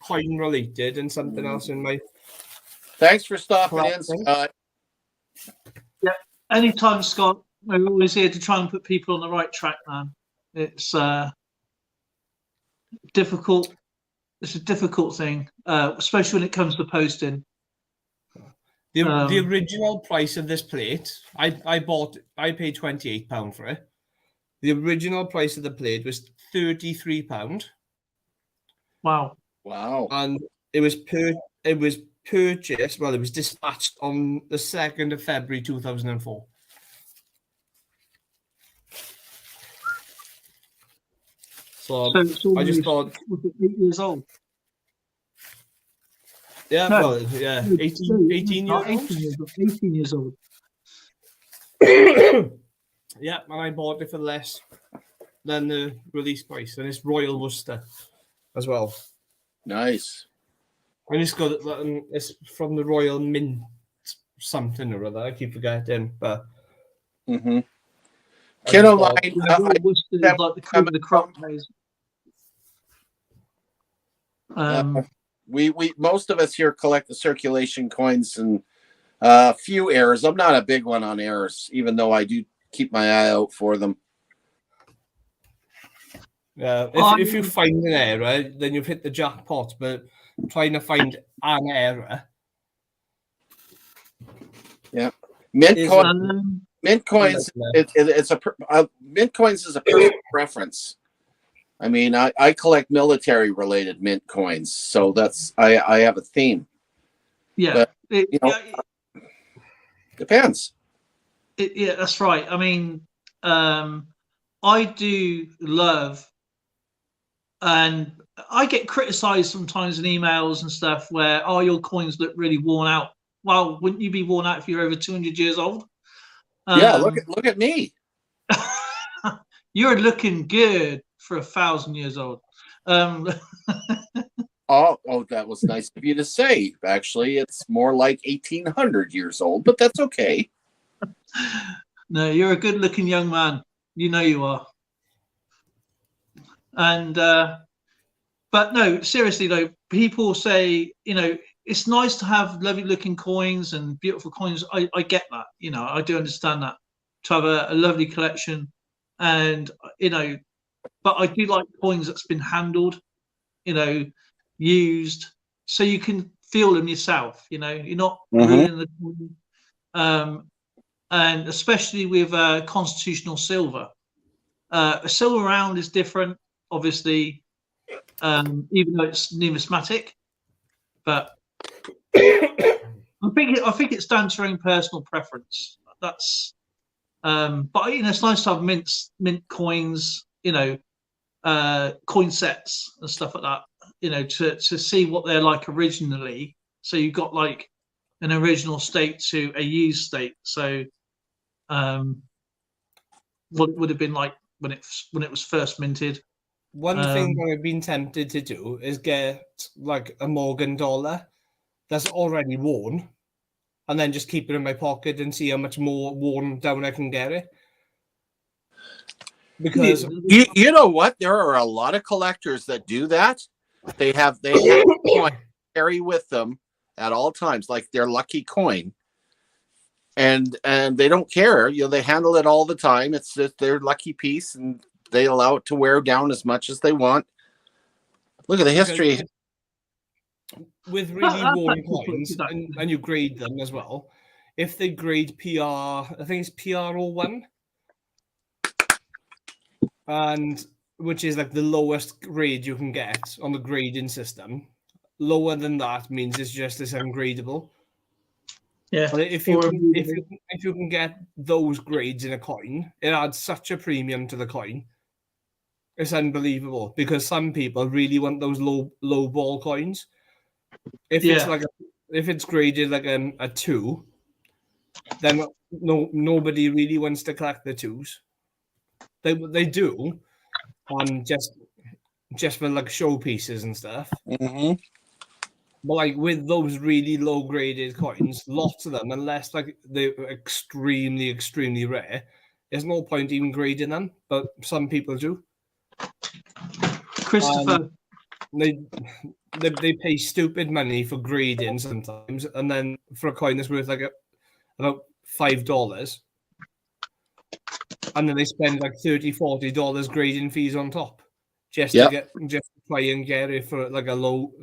coin related and something else in my. Thanks for stopping in, Scott. Yeah, anytime, Scott. We're always here to try and put people on the right track, man. It's difficult. It's a difficult thing, especially when it comes to posting. The original price of this plate, I paid £28 for it. The original price of the plate was £33. Wow. And it was purchased. Well, it was dispatched on the 2nd of February 2004. So I just thought, was it 8 years old? Yeah, No. well, yeah, 18 years old. Yeah, and I bought it for less than the release price, and it's Royal Worcester as well. Nice. I just got it. It's from the Royal Mint something or other. I keep forgetting, but. Kid of mine, like the cream of the crop days. We most of us here collect the circulation coins and a few errors. I'm not a big one on errors, even though I do keep my eye out for them. Yeah, if you find an error, then you've hit the jackpot. But trying to find an error. Yeah, mint coins. Mint coins is a personal preference. I mean, I collect military related mint coins, so that's I have a theme. Yeah, but, depends. Yeah, that's right. I mean, I do love, and I get criticised sometimes in emails and stuff where, your coins look really worn out well, wouldn't you be worn out if you're over 200 years old? Yeah, look at me. You're looking good for 1,000 years old. Oh, that was nice of you to say. Actually, it's more like 1,800 years old, but that's okay. No, you're a good-looking young man. You know you are. And but no, seriously though, people say, it's nice to have lovely-looking coins and beautiful coins. I get that. I do understand that. To have a lovely collection, and but I do like coins that's been handled, used, so you can feel them yourself. You're not ruining the coin. And especially with constitutional silver. A silver round is different, obviously, even though it's numismatic. But I think it's down to your own personal preference. That's but it's nice to have mint coins, coin sets and stuff like that. To see what they're like originally. So you've got like an original state to a used state. So what it would have been like when it was first minted. One thing that I've been tempted to do is get like a Morgan dollar that's already worn, and then just keep it in my pocket and see how much more worn down I can get it. Because you know what? There are a lot of collectors that do that. They have coin carry with them at all times, like their lucky coin. And they don't care. They handle it all the time. It's just their lucky piece, and they allow it to wear down as much as they want. Look at the history. With really worn coins, and you grade them as well. If they grade PR, I think it's PR01, and which is like the lowest grade you can get on the grading system. Lower than that means it's just as ungradable. Yeah. But if you can get those grades in a coin, it adds such a premium to the coin. It's unbelievable, because some people really want those low ball coins. If it's graded like a 2, then nobody really wants to collect the 2s. They do, just for like showpieces and stuff. Mm-hmm. But like with those really low graded coins, lots of them, unless like they're extremely, extremely rare, there's no point even grading them. But some people do. Christopher, they pay stupid money for grading sometimes, and then for a coin that's worth like about $5, and then they spend like $30-40 grading fees on top just to try and get it for like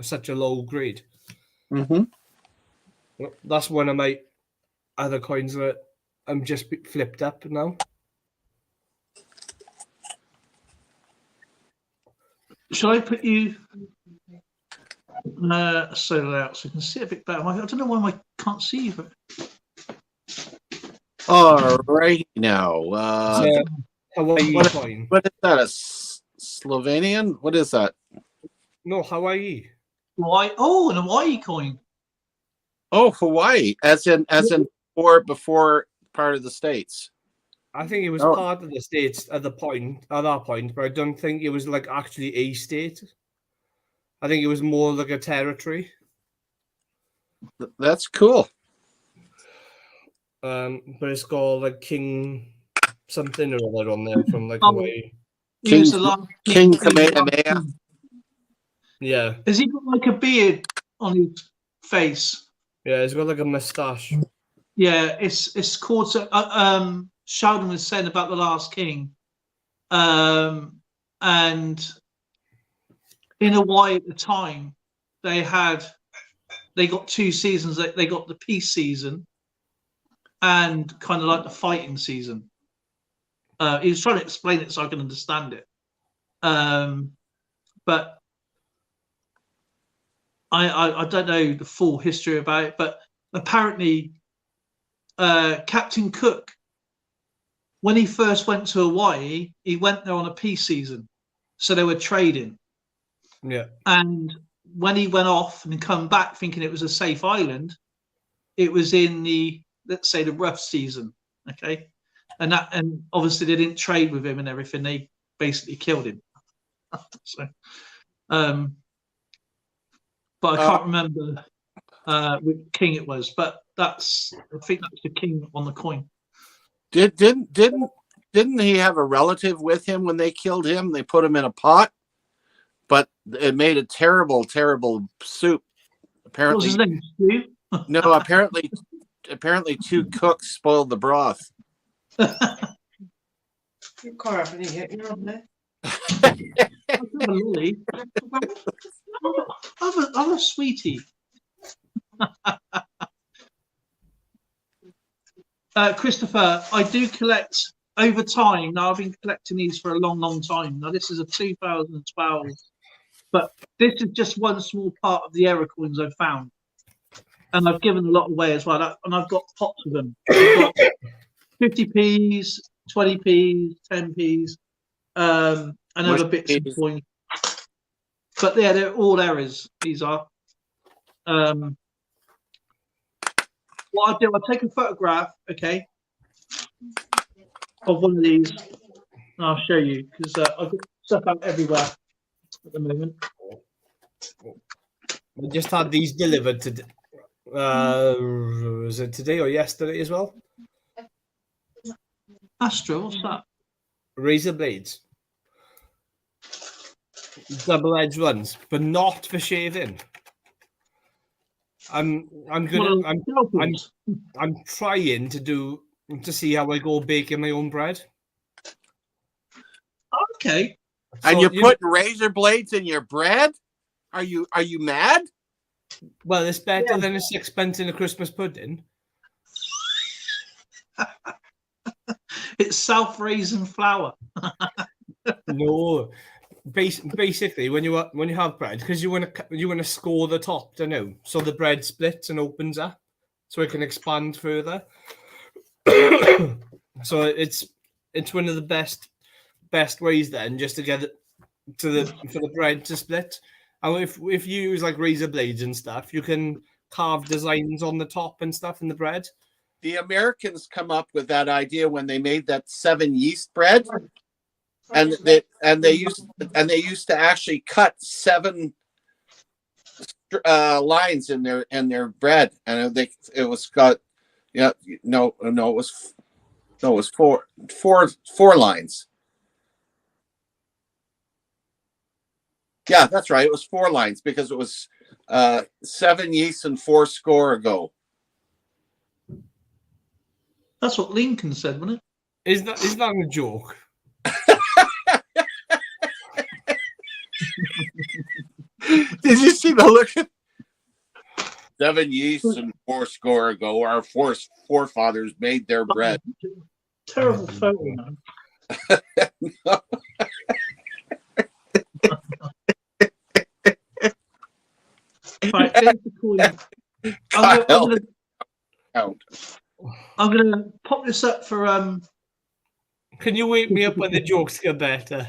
such a low grade. Mm-hmm. That's one of my other coins that I'm just flipped up now. shall I put you so out so you can see a bit better? I don't know why I can't see you. But... All right now. Hawaii coin. What is that? A Slovenian? What is that? No, Hawaii. Hawaii. Oh, an Hawaii coin. Oh, Hawaii, as in before part of the States. I think it was part of the States at that point, but I don't think it was like actually a state. I think it was more like a territory. That's cool. But it's called like King something or other on there from like Hawaii. King Kamehameha. Yeah. Has he got like a beard on his face? Yeah, he's got like a mustache. Yeah, it's called. Sheldon was saying about the last king, and in Hawaii at the time, they got 2 seasons. They got the peace season and kind of like the fighting season. He was trying to explain it so I can understand it, but I don't know the full history about it. But apparently, Captain Cook, when he first went to Hawaii, he went there on a peace season, so they were trading. Yeah. And when he went off and come back thinking it was a safe island, it was in the, let's say, the rough season. Okay, and obviously they didn't trade with him and everything. They basically killed him. So, but I can't remember which king it was. But I think that's the king on the coin. Didn't he have a relative with him when they killed him? They put him in a pot, but it made a terrible, terrible soup. Apparently, What was his name? Stu? no. Apparently, 2 cooks spoiled the broth. You can't have any yet, you're on there. Have a lolly. Have a sweetie. Christopher, I do collect over time. Now, I've been collecting these for a long, long time. Now, this is a 2012, but this is just one small part of the error coins I've found. And I've given a lot away as well. And I've got pots of them. I've got 50p's, 20p's, 10p's, and other bits and coins. But yeah, they're all errors. These are. What I'll do, I'll take a photograph, okay, of one of these, and I'll show you, because I've got stuff out everywhere at the moment. We just had these delivered today. Was it today or yesterday as well? Astro, what's that? Razor blades. Double-edged ones, but not for shaving. I'm trying to see how I go baking my own bread. Okay. And So, you're putting razor blades in your bread? Are you mad? Well, it's better than a 6pence in a Christmas pudding. It's self-raising flour. No, basically, when you have bread, because you want to score the top, don't you? So the bread splits and opens up, so it can expand further. So it's one of the best ways then, just to get it for the bread to split. And if you use like razor blades and stuff, you can carve designs on the top and stuff in the bread. The Americans come up with that idea when they made that 7 yeast bread, and they used to actually cut 7 lines in their bread, and it was 4 lines. Yeah, that's right. It was 4 lines because it was 7 yeast and 4 score ago. That's what Lincoln said, wasn't it? Is that a joke? Did you see the look? 7 yeast and 4 score ago, our forefathers made their bread. Terrible photo, man. Right, there's the coin. I'm gonna pop this up for Can you wake me up when the jokes get better?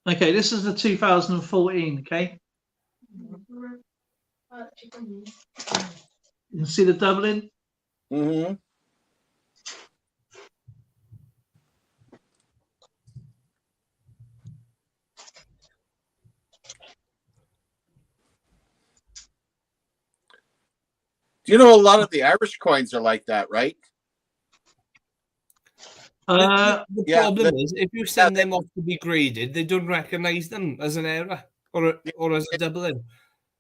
Okay, this is the 2014. Okay, you can see the doubling. Mm-hmm. You know, a lot of the Irish coins are like that, right? The problem is, if you send them off to be graded, they don't recognise them as an error or as a doubling.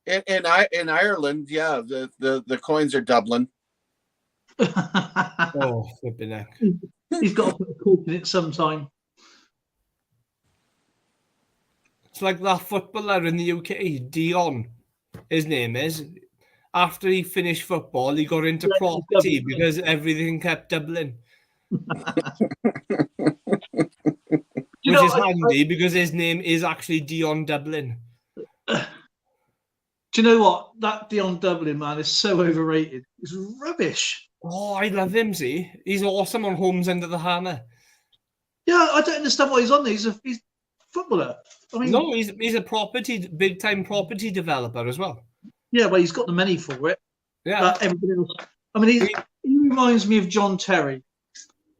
In Ireland, yeah, the coins are Dublin. Oh, flipping heck. He's got to put a cork in it sometime. It's like that footballer in the UK, Dion, his name is. After he finished football, he got into property because everything kept doubling. Which is handy because his name is actually Dion Dublin. Do you know what? That Dion Dublin, man, is so overrated. It's rubbish. Oh, I love him, see? He's awesome on Homes Under the Hammer. Yeah, I don't understand why he's on there. He's a footballer. I mean, No, he's a big time property developer as well. yeah, well, he's got the money for it. Yeah. Everybody else. I mean, he reminds me of John Terry.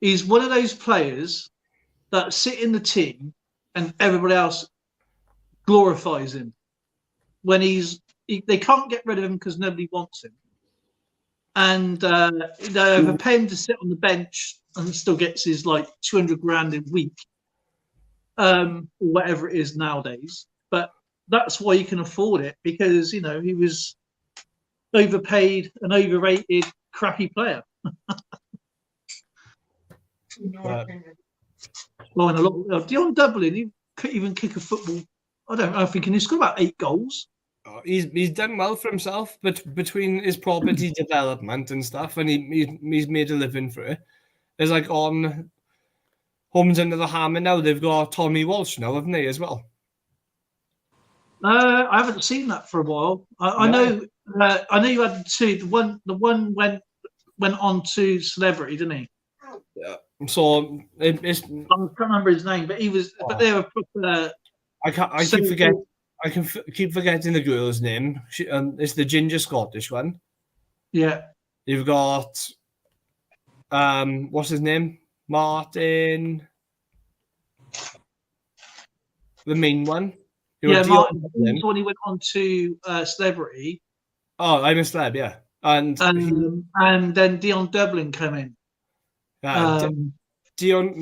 He's one of those players that sit in the team and everybody else glorifies him. When they can't get rid of him because nobody wants him. And they overpay him to sit on the bench and he still gets his like 200 grand a week, or whatever it is nowadays. But that's why he can afford it, because, you know, he was overpaid and overrated, crappy player. Well, and a lot of Dion Dublin, he couldn't even kick a football. I don't know. I think he's got about 8 goals. He's done well for himself, but between his property development and stuff, and he's made a living for it. There's like on Homes Under the Hammer now, they've got Tommy Walsh now, haven't they, as well? I haven't seen that for a while. I know you had 2. The one went on to celebrity, didn't he? Yeah. So it's. I can't remember his name, but he was. But they were proper. I keep forgetting the girl's name. It's the ginger Scottish one. Yeah. You've got what's his name? Martin. The main one. Martin. When he went on to celebrity. Oh, I'm a celeb, yeah. And then Dion Dublin came in. Dion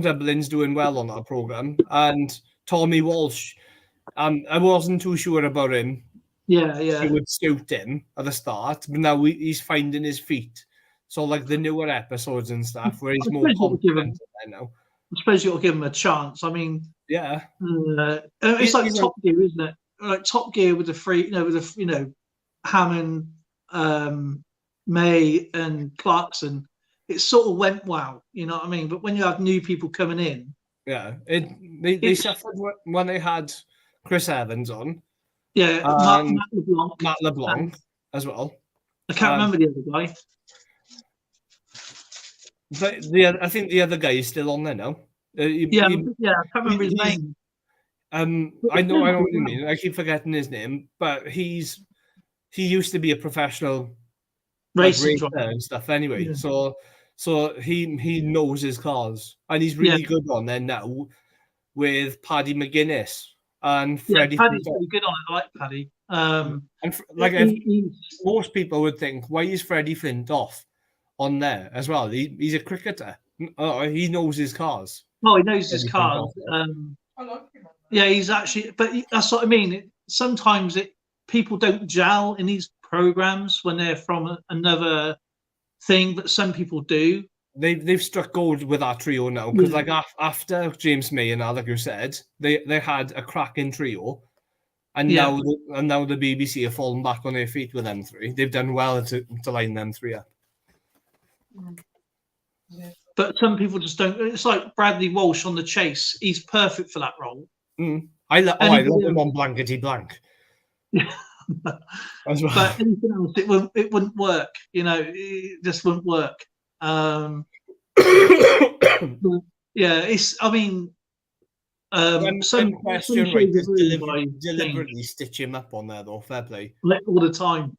Dublin's doing well on that program, and Tommy Walsh. I wasn't too sure about him. Yeah. He would suit him at the start, but now he's finding his feet. So, like the newer episodes and stuff, where he's more confident now. I suppose you'll give him a chance. I mean, yeah, it's like Top Gear, isn't it? Like Top Gear with the Hammond, May, and Clarkson. It sort of went well, you know what I mean? But when you have new people coming in, yeah, they suffered when they had Chris Evans on. Yeah, Matt LeBlanc as well. I can't remember the other guy. But I think the other guy is still on there now. I can't remember his name. I know what you mean. I keep forgetting his name, but he used to be a professional racer and stuff. Anyway, yeah. So he knows his cars, and he's really good on there now with Paddy McGuinness and Freddie. Paddy's pretty good on it. I like Paddy. Most people would think, why is Freddie Flintoff on there as well? He's a cricketer. He knows his cars. Oh, he knows his cars. I like him. Yeah, he's actually. But that's what I mean. Sometimes people don't gel in these programs when they're from another thing, but some people do. They've struck gold with our trio now, because like after James May and like you said, they had a cracking trio, and now the BBC have fallen back on their feet with them 3. They've done well to line them 3 up. Yeah. But some people just don't. It's like Bradley Walsh on The Chase. He's perfect for that role. I love him on Blankety Blank. As well. But anything else, it wouldn't work. You know, it just wouldn't work. It's. I mean, some question right is deliberately stitch him up on there though. Fair play. All the time.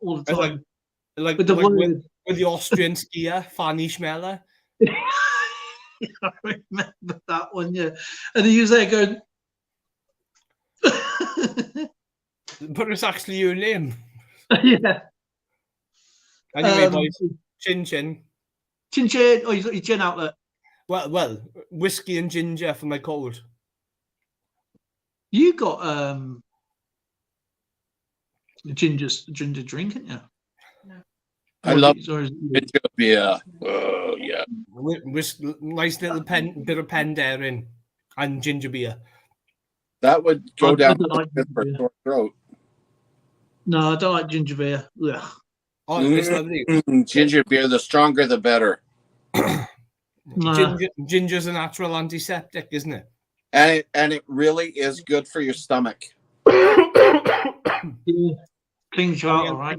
Like with the Austrian skier Fanny Schmeller. I remember that one, yeah. And he was there going. But it's actually your name. Yeah. Anyway, boys, chin chin. Chin chin. Oh, you got your gin outlet. Well, whiskey and ginger for my cold. You got ginger drink, haven't you? No. I love ginger beer. Oh yeah. Nice little bit of Penderyn and ginger beer. That would go down for sore throat. No, I don't like ginger beer. Ugh. Oh, it's lovely. Ginger beer, the stronger the better. Ginger's a natural antiseptic, isn't it? And it really is good for your stomach. Yeah. Cleans you out, all right.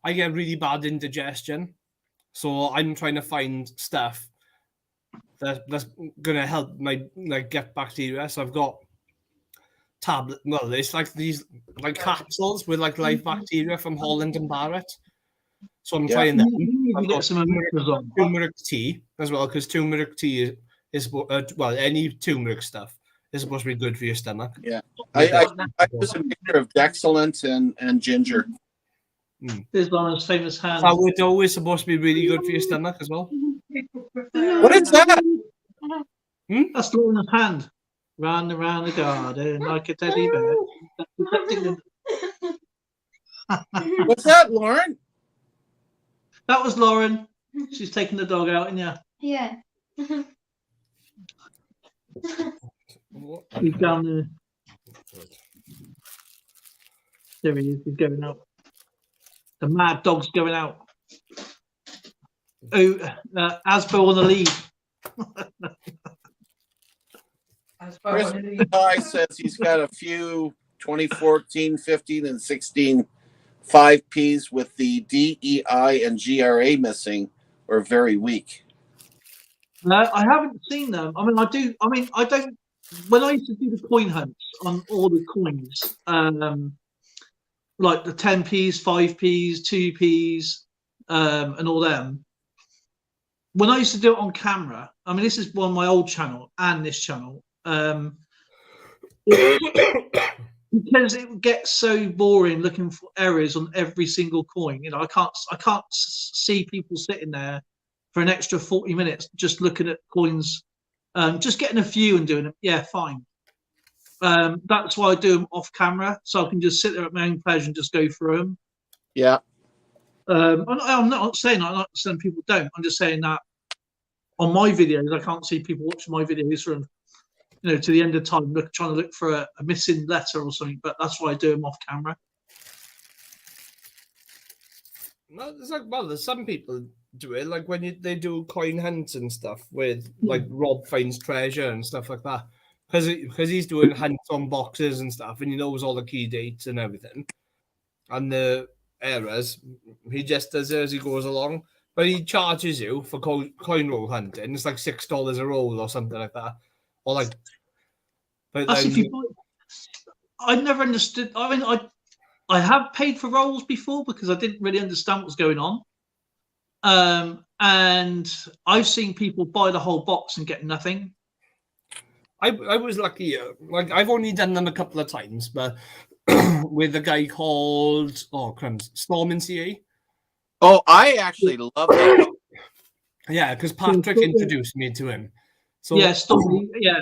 I get really bad indigestion, so I'm trying to find stuff that's gonna help my gut bacteria. So I've got tablet. Well, it's like these like capsules with like live bacteria from Holland and Barrett. So I'm trying them. You need to I've get got some omeprazole. turmeric tea as well, because turmeric tea is well, any turmeric stuff is supposed to be good for your stomach. Yeah. I use a mixture of Dexalent and ginger. There's Lauren's famous hand. Sourdough is supposed to be really good for your stomach as well. What is that? That's Lauren's hand. Round and round the garden like a teddy bear. What's that, Lauren? That was Lauren. She's taking the dog out, and Yeah. he's down there. There he is. He's going out. The mad dog's going out. Oh, Asbo on the lead. Chris Ty says he's got a few 2014, 15, and 16 5Ps with the DEI and GRA missing or very weak. I haven't seen them. I mean, I do. I mean, I don't. When I used to do the coin hunts on all the coins, like the 10Ps, 5Ps, 2Ps, and all them. When I used to do it on camera, I mean, this is on my old channel and this channel. Because it would get so boring looking for errors on every single coin. You know, I can't see people sitting there for an extra 40 minutes just looking at coins, just getting a few and doing them. Yeah, fine. That's why I do them off camera, so I can just sit there at my own pleasure and just go through them. Yeah. I'm not saying people don't. I'm just saying that on my videos, I can't see people watching my videos from, you know, to the end of time, trying to look for a missing letter or something. But that's why I do them off camera. No, it's like, well, there's some people do it, like when they do coin hunts and stuff with like Rob finds treasure and stuff like that, because he's doing hunts on boxes and stuff, and he knows all the key dates and everything, and the errors. He just does it as he goes along, but he charges you for coin roll hunting. It's like $6 a roll or something like that, or like. But That's if you buy. I never understood. I mean, I have paid for rolls before because I didn't really understand what was going on. And I've seen people buy the whole box and get nothing. I was lucky. Like, I've only done them a couple of times, but with a guy called Storm in CA. Oh, I actually love that. Yeah, because Patrick introduced me to him. So yeah, Storm. Yeah.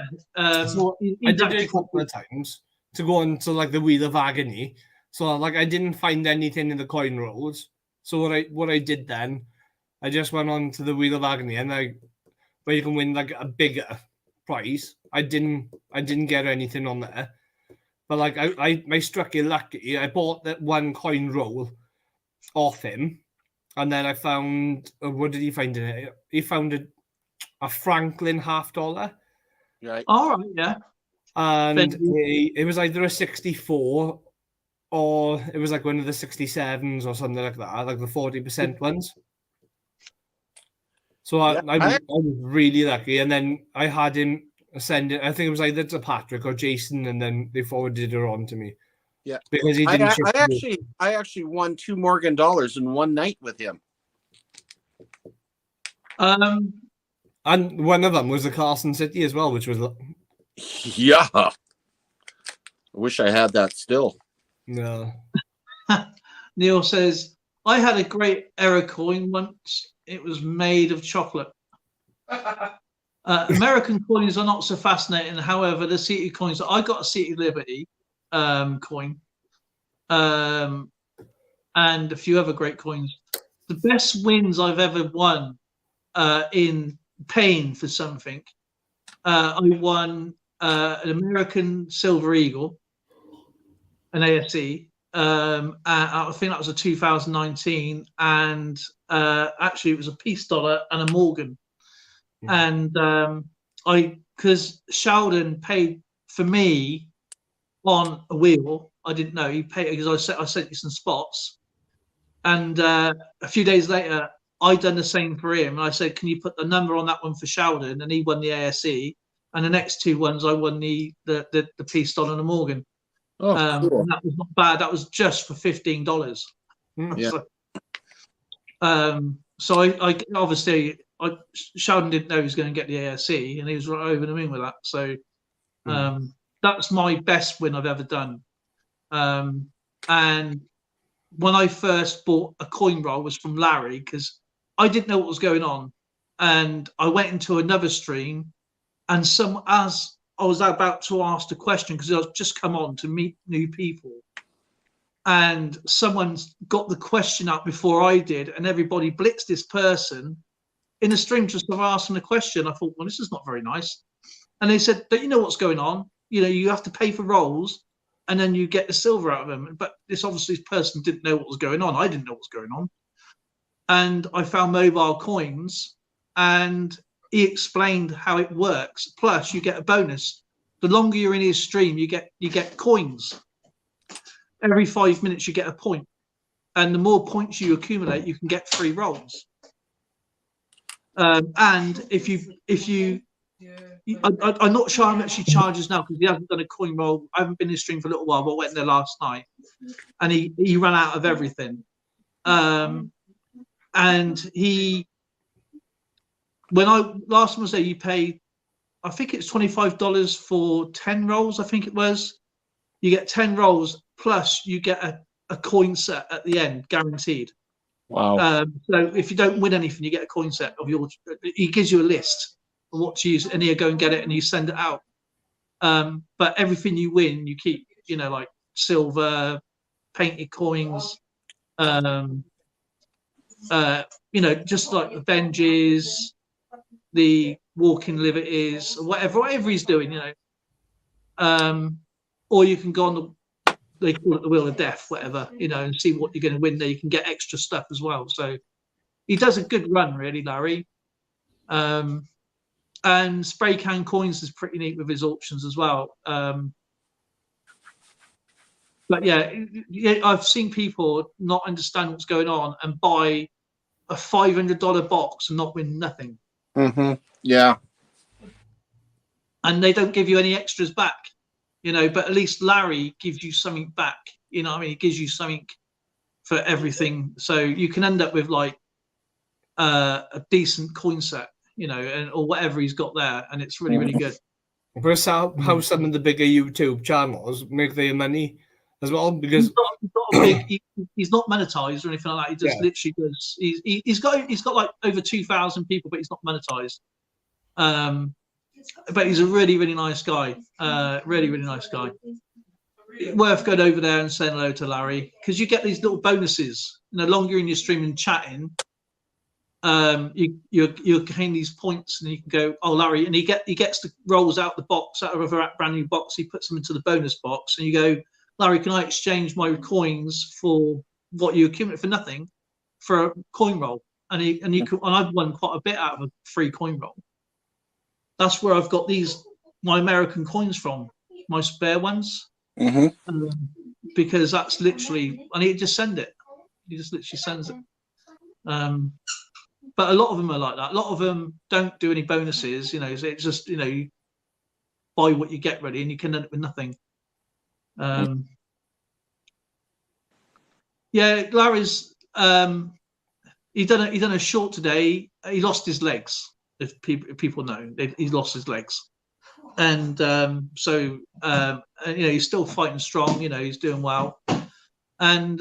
So I did it a couple of times to go into like the Wheel of Agony. So like I didn't find anything in the coin rolls. So what I did then, I just went on to the Wheel of Agony, and where you can win like a bigger prize. I didn't get anything on there, but like I struck it lucky. I bought that one coin roll off him, and then I found what did he find in it? He found a Franklin $50. Right. All right. Yeah. And it was either a 64 or it was like one of the 67s or something like that, like the 40% ones. So I was really lucky, and then I had him send it. I think it was either to Patrick or Jason, and then they forwarded it on to me. Yeah, because he didn't. I actually won $2 Morgan in one night with him. And one of them was the Carson City as well, which was. Yeah. I wish I had that still. No. Neil says, I had a great error coin once. It was made of chocolate. American coins are not so fascinating. However, the City coins, I got a City Liberty coin and a few other great coins. The best wins I've ever won in paying for something. I won an American Silver Eagle, an ASE. I think that was a 2019, and actually it was a peace dollar and a Morgan. And because Sheldon paid for me on a wheel, I didn't know he paid because I sent you some spots, and a few days later I done the same for him. And I said, "Can you put the number on that one for Sheldon?" And he won the ASE, and the next 2 ones I won the Peaston and the Morgan. Oh, cool. And that was not bad. That was just for $15. Yeah. So I obviously Sheldon didn't know he was going to get the ASE, and he was right over the moon with that. So that's my best win I've ever done. And when I first bought a coin roll was from Larry, because I didn't know what was going on, and I went into another stream, and as I was about to ask the question, because I was just come on to meet new people, and someone's got the question up before I did, and everybody blitzed this person in the stream just for asking the question. I thought, well, this is not very nice. And they said, don't you know what's going on? You know, you have to pay for rolls, and then you get the silver out of them. But this person didn't know what was going on. I didn't know what was going on. And I found mobile coins, and he explained how it works. Plus, you get a bonus. The longer you're in his stream, you get coins. Every 5 minutes, you get a point. And the more points you accumulate, you can get free rolls. And if you I'm not sure how much he charges now, because he hasn't done a coin roll. I haven't been in his stream for a little while, but I went there last night, and he ran out of everything. And when I last time was there, you paid, I think it's $25 for 10 rolls. I think it was. You get 10 rolls plus you get a coin set at the end, guaranteed. Wow. So if you don't win anything, you get a coin set of your. He gives you a list of what to use, and you go and get it, and you send it out. But everything you win, you keep. You know, like silver, painted coins. You know, just like the Benjis, the walking liberties, whatever he's doing. You know, or you can go on they call it the wheel of death, whatever, you know, and see what you're going to win there. You can get extra stuff as well. So he does a good run, really, Larry. And spray can coins is pretty neat with his auctions as well. But yeah, I've seen people not understand what's going on and buy a $500 box and not win nothing. Yeah. And they don't give you any extras back. You know, but at least Larry gives you something back. You know what I mean? He gives you something for everything. So you can end up with like a decent coin set, you know, or whatever he's got there. And it's really, really good. But it's how some of the bigger YouTube channels make their money as well, because he's not monetized or anything like that. He just literally does. He's got like over 2,000 people, but he's not monetized. But he's a really, really nice guy. Really, really nice guy. Worth going over there and saying hello to Larry, because you get these little bonuses. You know, longer in your stream and chatting, you gain these points, and you can go, oh, Larry, and he gets the rolls out the box, out of a brand new box. He puts them into the bonus box, and you go, Larry, can I exchange my coins for what you accumulate for nothing for a coin roll? And I've won quite a bit out of a free coin roll. That's where I've got my American coins from, my spare ones, because that's literally, I need to just send it. He just literally sends it. But a lot of them are like that. A lot of them don't do any bonuses. You know, it's just, you know, you buy what you get ready, and you can end up with nothing. Yeah, Larry's. He done a short today. He lost his legs. If people know, he lost his legs, and so you know, he's still fighting strong. You know, he's doing well. And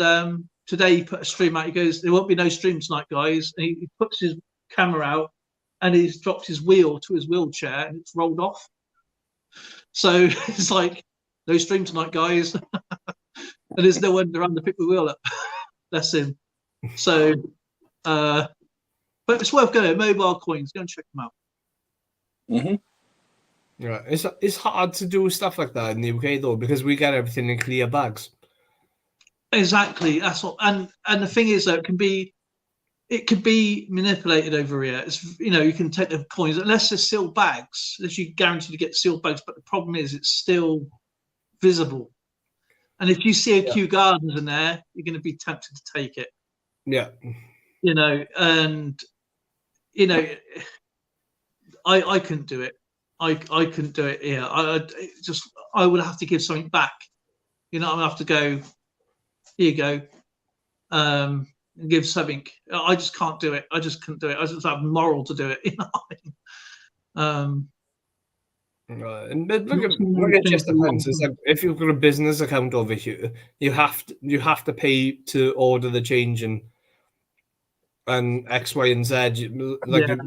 today he put a stream out. He goes, "There won't be no stream tonight, guys." And he puts his camera out, and he's dropped his wheel to his wheelchair, and it's rolled off. So it's like, no stream tonight, guys. And there's no one around to pick the wheel up. Bless him. So. But it's worth going. Mobile coins, go and check them out. Yeah, it's hard to do stuff like that in the UK though, because we get everything in clear bags. Exactly, that's what. And the thing is, though, it could be manipulated over here. It's, you know, you can take the coins unless they're sealed bags, unless you're guaranteed to get sealed bags. But the problem is, it's still visible. And if you see a Kew Gardens in there, you're going to be tempted to take it. Yeah. You know, and you know, I couldn't do it. I couldn't do it here. I would have to give something back. You know, I would have to go. Here you go. And give something. I just can't do it. I just couldn't do it. I just have moral to do it. You know. Right. And it just depends. It's like if you've got a business account over here, you have to pay to order the change and X, Y, and Z. Like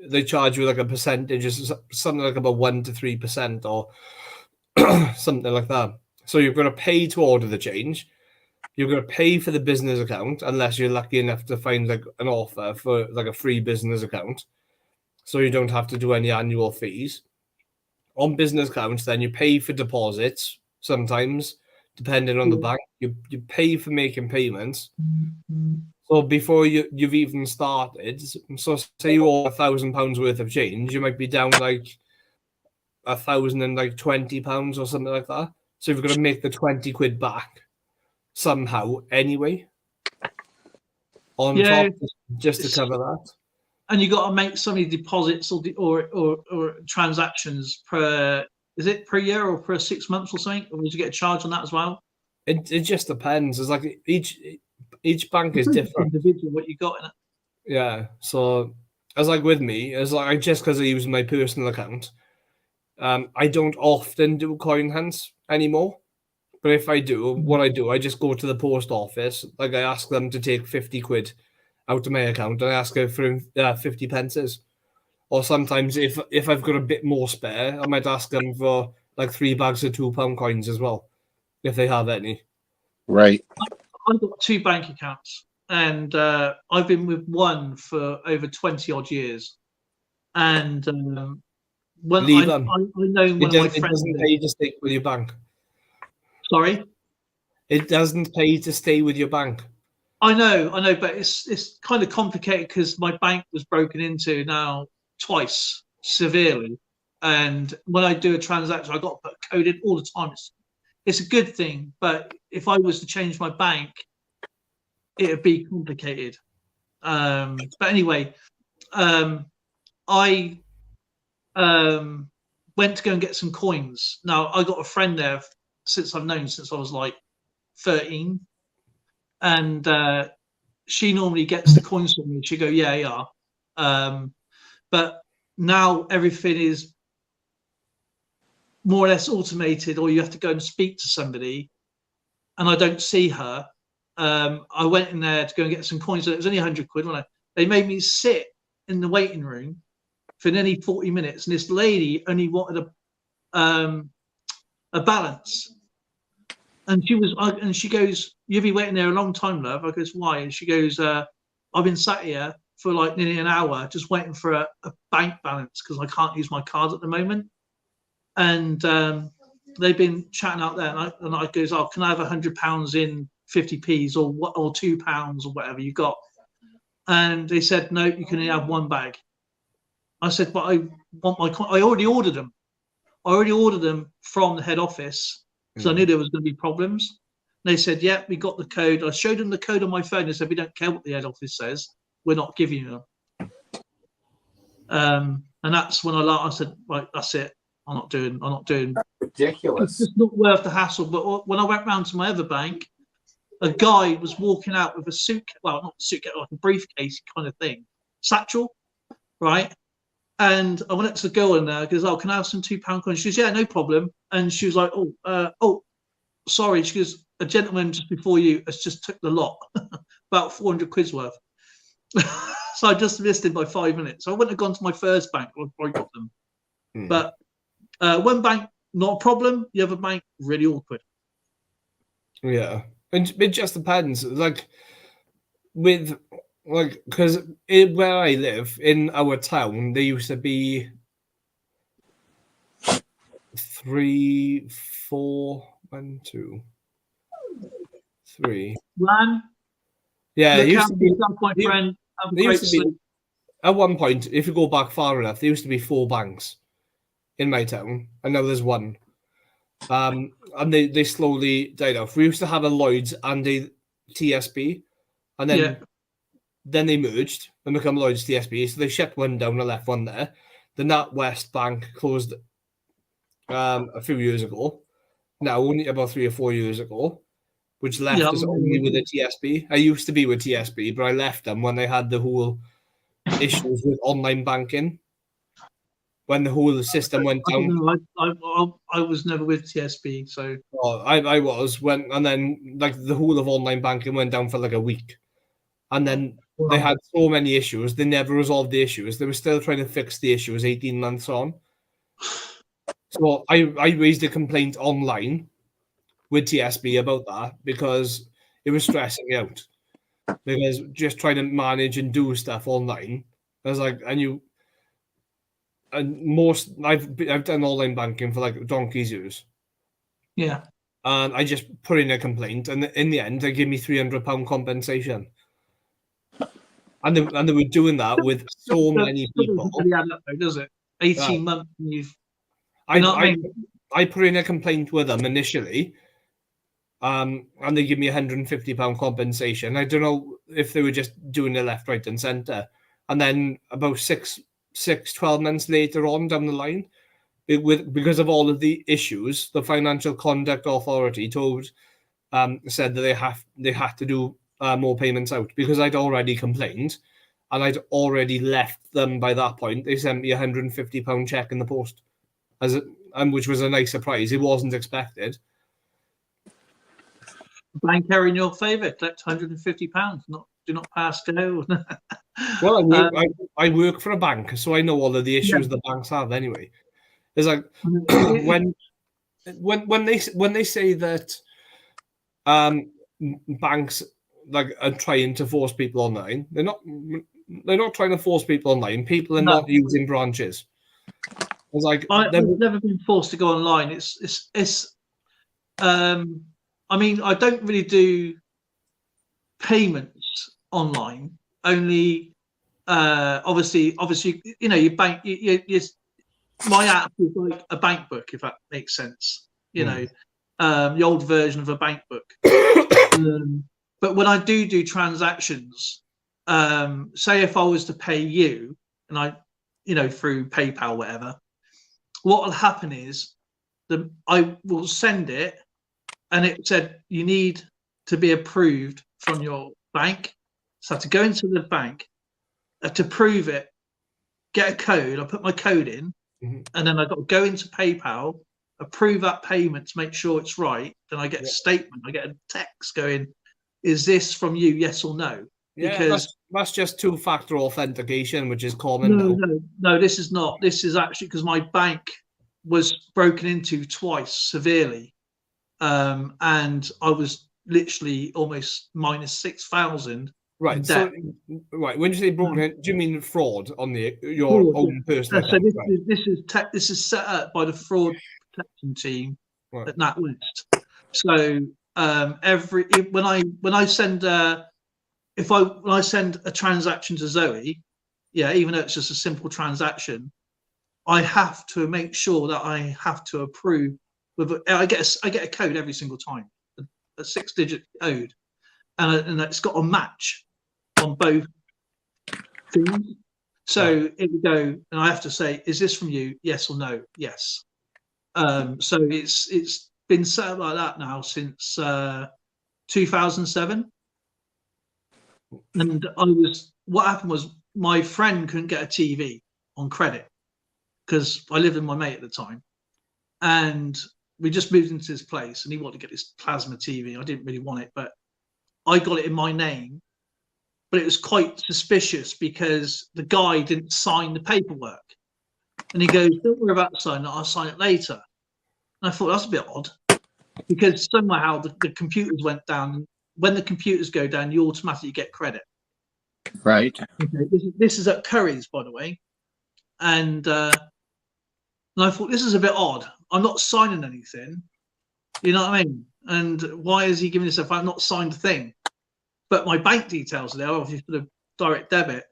they charge you like a percentage, something like about 1 to 3% or something like that. So you're going to pay to order the change. You're going to pay for the business account unless you're lucky enough to find like an offer for like a free business account, so you don't have to do any annual fees. On business accounts, then you pay for deposits sometimes, depending on the bank. You pay for making payments. So before you've even started, so say you owe £1,000 worth of change, you might be down like £1,020 or something like that. So you've got to make the 20 quid back somehow anyway. On top, just to cover that. And you got to make so many deposits or transactions per year or per 6 months or something? Or would you get a charge on that as well? It just depends. It's like each bank is different. Individual, what you got in it. Yeah. So as like with me, as like just because I use my personal account, I don't often do coin hunts anymore. But if I do, what I do, I just go to the post office. Like I ask them to take 50 quid out of my account, and I ask her for 50 pences. Or sometimes if I've got a bit more spare, I might ask them for like 3 bags of £2 coins as well, if they have any. Right. I've got 2 bank accounts, and I've been with one for over 20 odd years. And when Leave I them. know one of my friends. It doesn't pay to stay with your bank. Sorry? It doesn't pay to stay with your bank. I know, but it's kind of complicated because my bank was broken into now twice severely, and when I do a transaction, I got to put a code in all the time. It's a good thing, but if I was to change my bank, it'd be complicated. But anyway, I went to go and get some coins. Now I got a friend there since I've known since I was like 13. And she normally gets the coins from me. She go, yeah. But now everything is more or less automated, or you have to go and speak to somebody, and I don't see her. I went in there to go and get some coins. It was only 100 quid. They made me sit in the waiting room for nearly 40 minutes, and this lady only wanted a balance. And she goes, "You've been waiting there a long time, love." I goes, "Why?" And she goes, "I've been sat here for like nearly an hour just waiting for a bank balance because I can't use my card at the moment." And they've been chatting out there, and I goes, "Oh, can I have £100 in 50p's or £2 or whatever you got?" And they said, "No, you can only have 1 bag." I said, "But I want my coin." I already ordered them. From the head office. So I knew there was going to be problems. They said, "Yeah, we got the code." I showed them the code on my phone. They said, "We don't care what the head office says. We're not giving you them." And that's when I said, "Right, that's it. I'm not doing." That's ridiculous. It's just not worth the hassle. But when I went round to my other bank, a guy was walking out with a suitcase. Well, not a suitcase, like a briefcase kind of thing, satchel, right? And I went up to the girl in there. Goes, "Oh, can I have some £2 coins?" She goes, "Yeah, no problem." And she was like, "Oh, sorry." She goes, "A gentleman just before you has just took the lot, about 400 quid's worth." So I just missed it by 5 minutes. So I wouldn't have gone to my first bank. I got them. But one bank, not a problem. The other bank, really awkward. Yeah, and it just depends. Like because where I live in our town, there used to be 3, 4, 1, 2, 3. Man, Yeah, look it used out to be. yourself, my friend. Have a There great used to be sleep. at one point. If you go back far enough, there used to be 4 banks in my town, and now there's 1. And they slowly died off. We used to have a Lloyd's and a TSB, and then they merged and become Lloyd's TSB. So they shut 1 down and left 1 there. the NatWest Bank closed a few years ago. Now, only about 3 or 4 years ago, which left Yeah, us only with a TSB. I used to be with TSB, but I left them when they had the whole issues with online banking. When the whole system went I don't down. know. I was never with TSB, so I was and then like the whole of online banking went down for like a week, and then they had so many issues. They never resolved the issues. They were still trying to fix the issues 18 months on. So I raised a complaint online with TSB about that because it was stressing me out. Because just trying to manage and do stuff online, I was like, I've done online banking for like donkey's years. yeah. And I just put in a complaint, and in the end, they gave me £300 compensation. And they were doing that with so many people. Doesn't really add up, though, does it? 18 months, and I put in a complaint with them initially, and they give me £150 compensation. I don't know if they were just doing it left, right, and centre. And then about 12 months later on down the line, because of all of the issues, the Financial Conduct Authority said that they had to do more payments out because I'd already complained and I'd already left them by that point. They sent me a £150 check in the post, which was a nice surprise. It wasn't expected. bank error in your favour. Collect £150. Do not pass go. Well, I work for a bank, so I know all of the issues the banks have anyway. It's like when they say that banks like are trying to force people online, they're not trying to force people online. People are not using branches. It's like I've never been forced to go online. I mean, I don't really do payments online. Only obviously, you bank. My app is like a bank book, if that makes sense. The old version of a bank book. But when I do transactions, say if I was to pay you and I, through PayPal, whatever, what will happen is I will send it and it said you need to be approved from your bank. So I have to go into the bank to prove it, get a code. I put my code in, and then I've got to go into PayPal, approve that payment to make sure it's right. Then I get a statement. I get a text going, "Is this from you? Yes or no?" Yeah, because that's just two-factor authentication, which is common. No, this is not. This is actually because my bank was broken into twice severely, and I was literally almost minus 6,000. Right. So, when you say broken in, do you mean fraud on your own personal account? So this is set up by the fraud protection team at NatWest. So when I send a transaction to Zoe, even though it's just a simple transaction, I have to make sure that I have to approve. I get a code every single time, a 6-digit code, and it's got a match on both things. So it would go, and I have to say, "Is this from you? Yes or no?" Yes. So it's been set up like that now since 2007. And what happened was my friend couldn't get a TV on credit because I lived with my mate at the time, and we just moved into this place, and he wanted to get this plasma TV. I didn't really want it, but I got it in my name. But it was quite suspicious because the guy didn't sign the paperwork, and he goes, "Don't worry about signing it. I'll sign it later." And I thought that's a bit odd because somehow the computers went down. When the computers go down, you automatically get credit. Right. Okay. This is at Curry's, by the way, and I thought this is a bit odd. I'm not signing anything, you know what I mean? And why is he giving this if I've not signed a thing? But my bank details are there, obviously for the direct debit.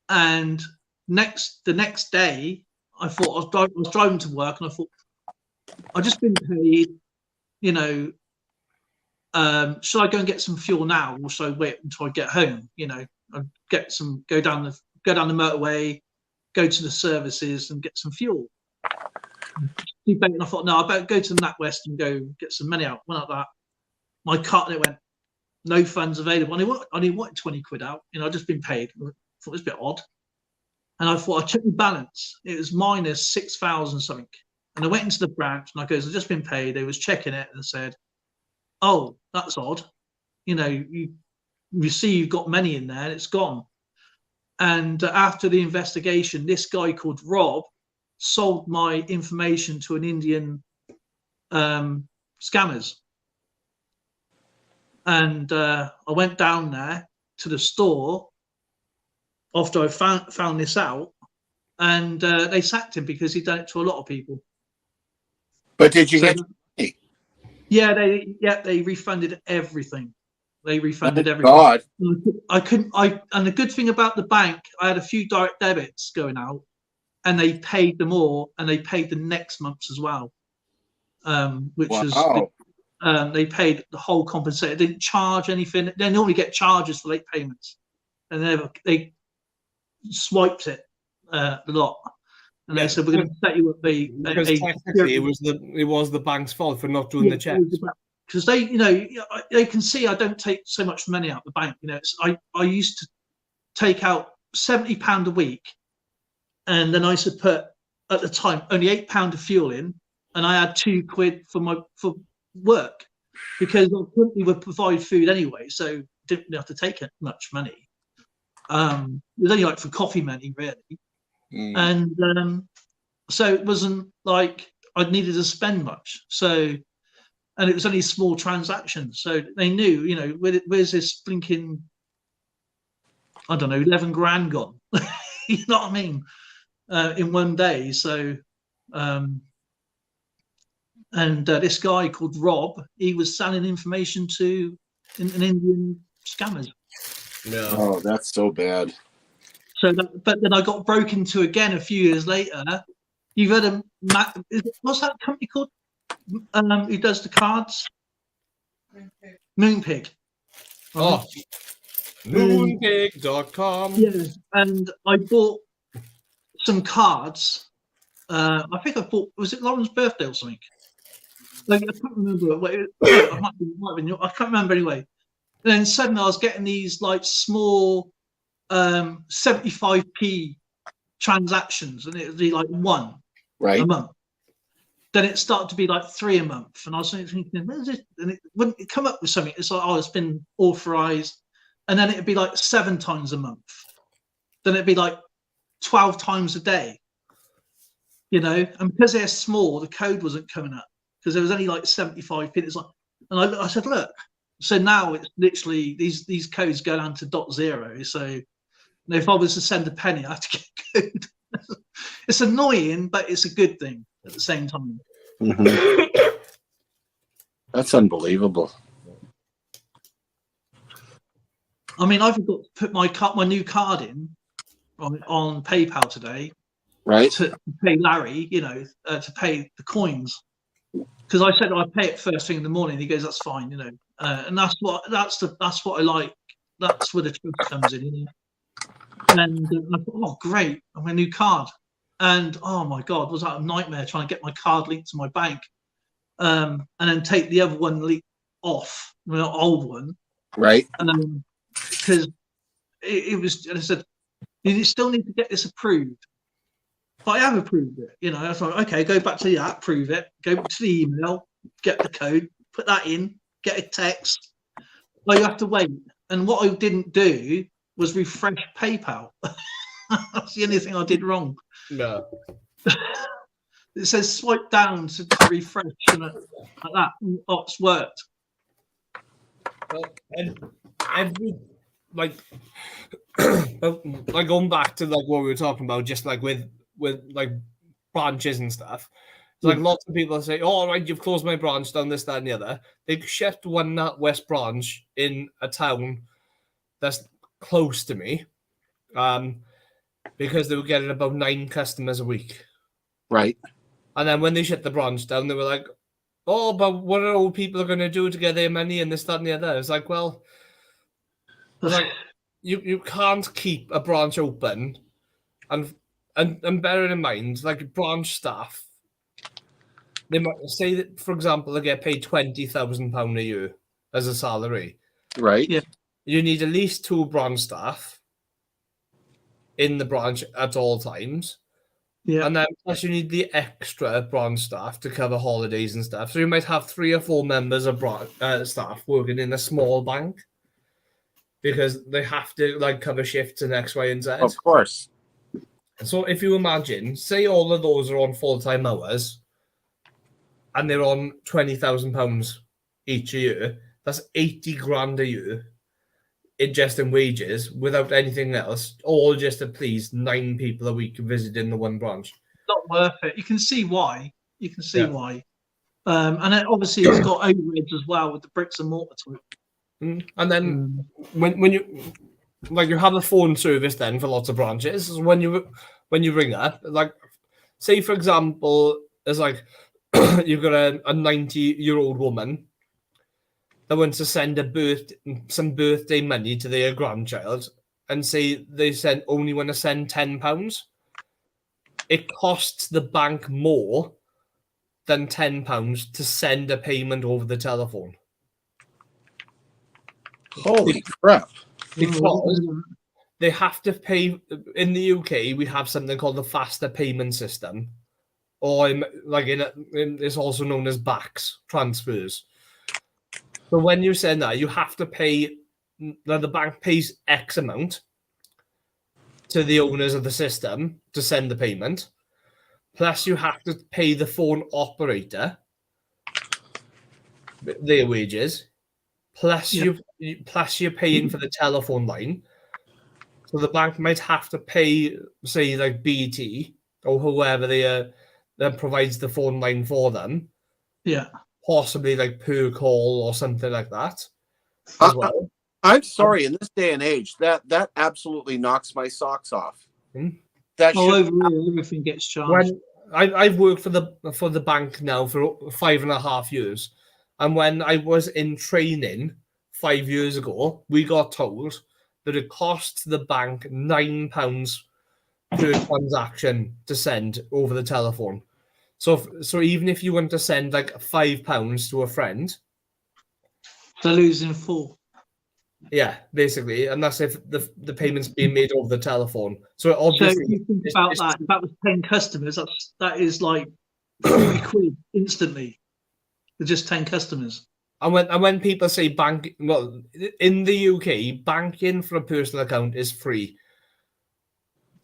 And the next day, I thought I was driving to work, and I thought I've just been paid. Should I go and get some fuel now, or should I wait until I get home? I'd go down the motorway, go to the services and get some fuel. And I thought, no, I better go to NatWest and go get some money out. Went like that. My card, it went, no funds available. I only wanted 20 quid out. I'd just been paid. I thought it was a bit odd. And I thought, I checked the balance. It was minus 6,000 something. And I went into the branch and I goes, I've just been paid. They was checking it and said, oh, that's odd. You see you've got money in there and it's gone. And after the investigation, this guy called Rob sold my information to an Indian scammers. And I went down there to the store after I found this out, and they sacked him because he'd done it to a lot of people. But did you get money? Yeah, they refunded everything. They refunded everything. God. I couldn't. And the good thing about the bank, I had a few direct debits going out, and they paid them all, and they paid the next month's as well, which was they paid the whole compensation. They didn't charge anything. They normally get charges for late payments, and they swiped it a lot. And they said, we're going to set you up technically it was the bank's fault for not doing the checks. Because they can see I don't take so much money out of the bank. I used to take out £70 a week, and then I used to put, at the time, only £8 of fuel in, and I had £2 for work, because our company would provide food anyway, so didn't have to take much money. It was only like for coffee money, really. And so it wasn't like I needed to spend much. So, and it was only small transactions. So they knew, where's this blinking, I don't know, 11 grand gone? You know what I mean? In one day. So, this guy called Rob, he was selling information to an Indian scammers. No. Oh, that's so bad. So, but then I got broken into again a few years later. You've heard of what's that company called? Who does the cards? Moonpig. Oh, moonpig.com. Yeah, and I bought some cards. I think I bought, was it Lauren's birthday or something? Like, I can't remember. I can't remember anyway. And then suddenly I was getting these like small 75p transactions, and it would be like one a month. Then it started to be like 3 a month, and I was thinking, where's it? And it wouldn't come up with something. It's like, oh, it's been authorized, and then it'd be like 7 times a month. Then it'd be like 12 times a day. And because they're small, the code wasn't coming up because there was only like 75p. It's like, and I said, look. So now it's literally these codes go down to .0. So if I was to send a penny, I have to get code. It's annoying, but it's a good thing at the same time. Mm-hmm. That's unbelievable. I mean, I forgot to put my new card in on PayPal today. Right. To pay Larry, to pay the coins. Because I said I'd pay it first thing in the morning. He goes, that's fine, and that's what I like. That's where the truth comes in, And I thought, oh great, I'm a new card. And oh my God, was that a nightmare trying to get my card linked to my bank, and then take the other one off, the old one, right? And then because it was, I said, you still need to get this approved. But I have approved it, I thought, okay, go back to the app, prove it, go to the email, get the code, put that in, get a text. Well, you have to wait. And what I didn't do was refresh PayPal. That's the only thing I did wrong. No. It says swipe down to refresh, and like that. Oh, it's worked. And every like going back to like what we were talking about, just like with like branches and stuff. It's like lots of people say, "Oh, all right, you've closed my branch down, this, that, and the other." They shut one NatWest branch in a town that's close to me, because they were getting about 9 customers a week. Right. And then when they shut the branch down, they were like, "Oh, but what are old people going to do to get their money and this, that, and the other?" It's like, well, like you can't keep a branch open and and bearing in mind, like branch staff, they might say that, for example, they get paid £20,000 a year as a salary. Right. Yeah. You need at least 2 branch staff in the branch at all times. Yeah. And then plus you need the extra branch staff to cover holidays and stuff. So you might have 3 or 4 members of staff working in a small bank because they have to like cover shifts and X, Y, and Z. Of course. So if you imagine, say all of those are on full-time hours and they're on £20,000 each a year, that's 80 grand a year just in wages without anything else, all just to please 9 people a week visiting the one branch. Not worth it. You can see why. You can see Yeah. why. And then obviously it's got overheads as well with the bricks and mortar to it. And then when you like you have a phone service then for lots of branches, when you ring up, like say for example, there's like you've got a 90-year-old woman that wants to send some birthday money to their grandchild, and say they only want to send £10. It costs the bank more than £10 to send a payment over the telephone. Holy crap. Because they have to pay. In the UK, we have something called the faster payment system, or it's also known as BACS transfers. So when you send that, you have to pay. Now the bank pays X amount to the owners of the system to send the payment. Plus, you have to pay the phone operator their wages. Plus, you're paying for the telephone line. So the bank might have to pay, say, like BT or whoever that provides the phone line for them. Yeah. Possibly like per call or something like that as well. I'm sorry, in this day and age, that absolutely knocks my socks off. That Overall, everything gets charged. I've worked for the bank now for 5.5 years, and when I was in training 5 years ago, we got told that it costs the bank £9 per transaction to send over the telephone. So even if you want to send like £5 to a friend, they're losing 4. Yeah, basically, and that's if the payment's being made over the telephone. So obviously, if you think about that, if that was 10 customers, that is like 40 quid instantly. For just 10 customers. And when people say bank, well, in the UK, banking for a personal account is free.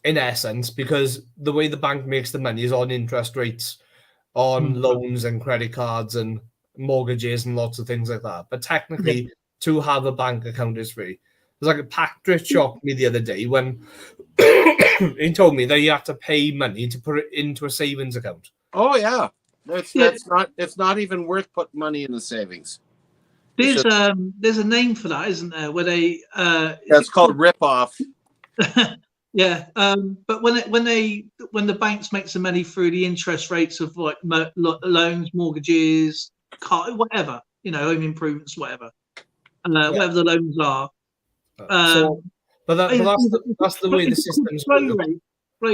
In essence, because the way the bank makes the money is on interest rates, on loans and credit cards and mortgages and lots of things like that. But technically, to have a bank account is free. It's like Patrick shocked me the other day when he told me that you have to pay money to put it into a savings account. Oh yeah, it's not even worth putting money in the savings. There's a name for that, isn't there? Where they that's called rip-off. Yeah, but when the banks make some money through the interest rates of like loans, mortgages, car, whatever, home improvements, whatever, whatever the loans are. That's the way the system's flow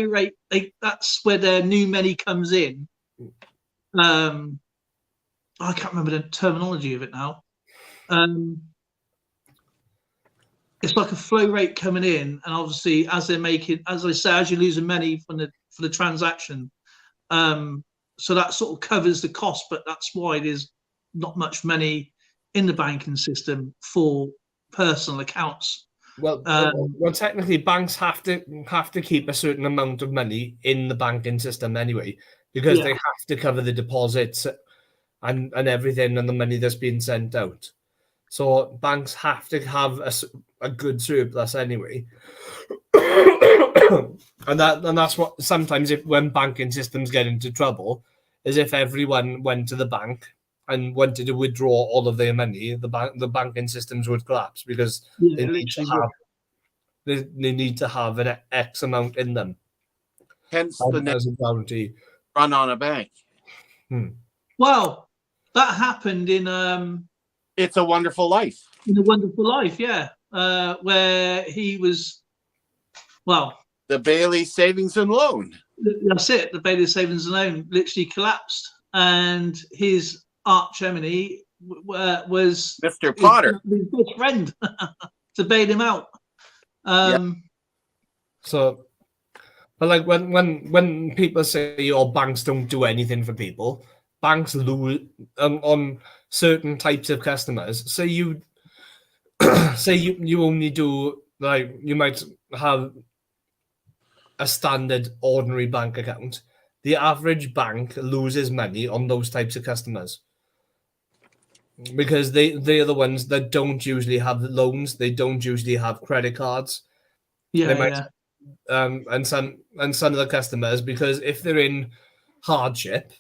rate. That's where their new money comes in. I can't remember the terminology of it now. It's like a flow rate coming in, and obviously as they're making, as I say, as you're losing money for the transaction, so that sort of covers the cost. But that's why there's not much money in the banking system for personal accounts. Well, technically, banks have to keep a certain amount of money in the banking system anyway, because they have to cover the deposits and everything and the money that's being sent out. So banks have to have a good surplus anyway, and that's what sometimes when banking systems get into trouble is if everyone went to the bank and wanted to withdraw all of their money, the banking systems would collapse because they need to have an X amount in them. Hence the name guarantee. Run on a bank. Well, that happened in It's a Wonderful Life. In A Wonderful Life, yeah, where he was. Well, The Bailey Savings and Loan. That's it. The Bailey Savings and Loan literally collapsed, and his arch enemy was Mr. Potter. his best friend to bail him out. So, but like when people say your banks don't do anything for people, banks lose on certain types of customers. So you say you only do, like, you might have a standard ordinary bank account. The average bank loses money on those types of customers because they are the ones that don't usually have loans. They don't usually have credit cards. Yeah, They might, and some of the customers, because if they're in hardship,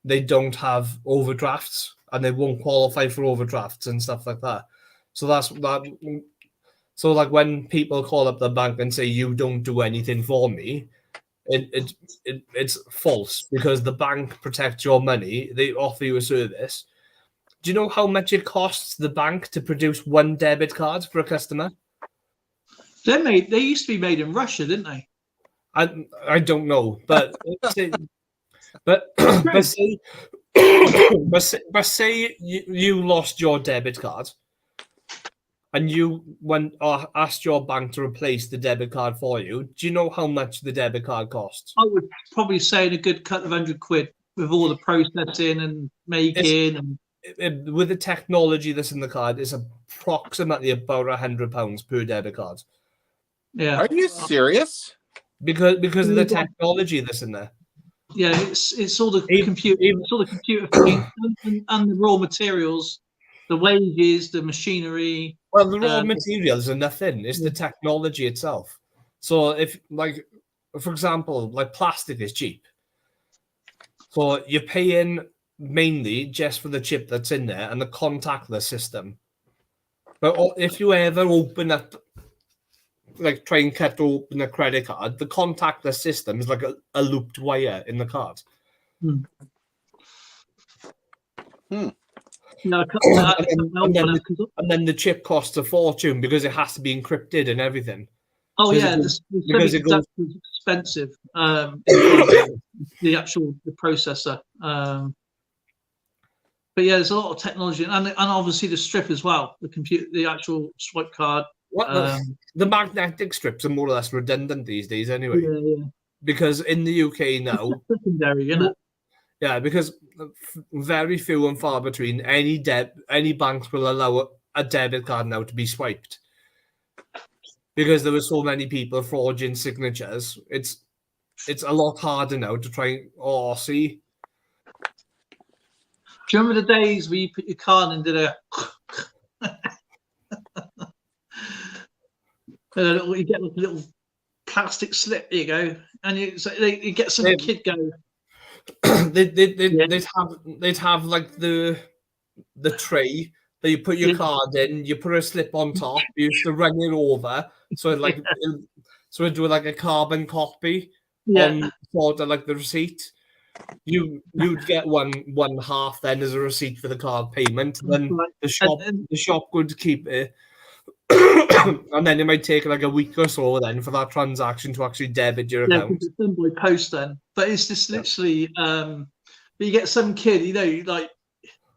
they don't have overdrafts and they won't qualify for overdrafts and stuff like that. So that's that. So like when people call up the bank and say you don't do anything for me, it's false, because the bank protects your money. They offer you a service. Do you know how much it costs the bank to produce one debit card for a customer? They used to be made in Russia, didn't they? I don't know, but say you lost your debit card and you went or asked your bank to replace the debit card for you. Do you know how much the debit card costs? I would probably say in a good couple of £100 with all the processing and making. With the technology that's in the card, it's approximately about £100 per debit card. Yeah. Are you serious? Because of the technology that's in there. Yeah, it's all the computer, it's all the computer things and the raw materials, the wages, the machinery. Well, the raw materials are nothing. It's the technology itself. So if, like, for example, like plastic is cheap. So you're paying mainly just for the chip that's in there and the contactless system. But if you ever open up, like try and cut open a credit card, the contactless system is like a looped wire in the card. No, and then the chip costs a fortune because it has to be encrypted and everything. Oh yeah, because it goes expensive. The actual processor. But yeah, there's a lot of technology, and obviously the strip as well. The actual swipe card. The magnetic strips are more or less redundant these days, anyway. Yeah. Because in the UK now, secondary, isn't it? Yeah, because very few and far between any banks will allow a debit card now to be swiped. Because there were so many people forging signatures, it's a lot harder now to try. See. Do you remember the days where you put your card and did a? You get like a little plastic slip. There you go, and you get some kid go. They'd have like the tray that you put your card in. You put a slip on top. You used to run it over, so it'd do like a carbon copy on sort of like the receipt. You'd get one half then as a receipt for the card payment. Then the shop would keep it. And then it might take like a week or so then for that transaction to actually debit your account. It's done by post then, but it's just literally. But you get some kid, like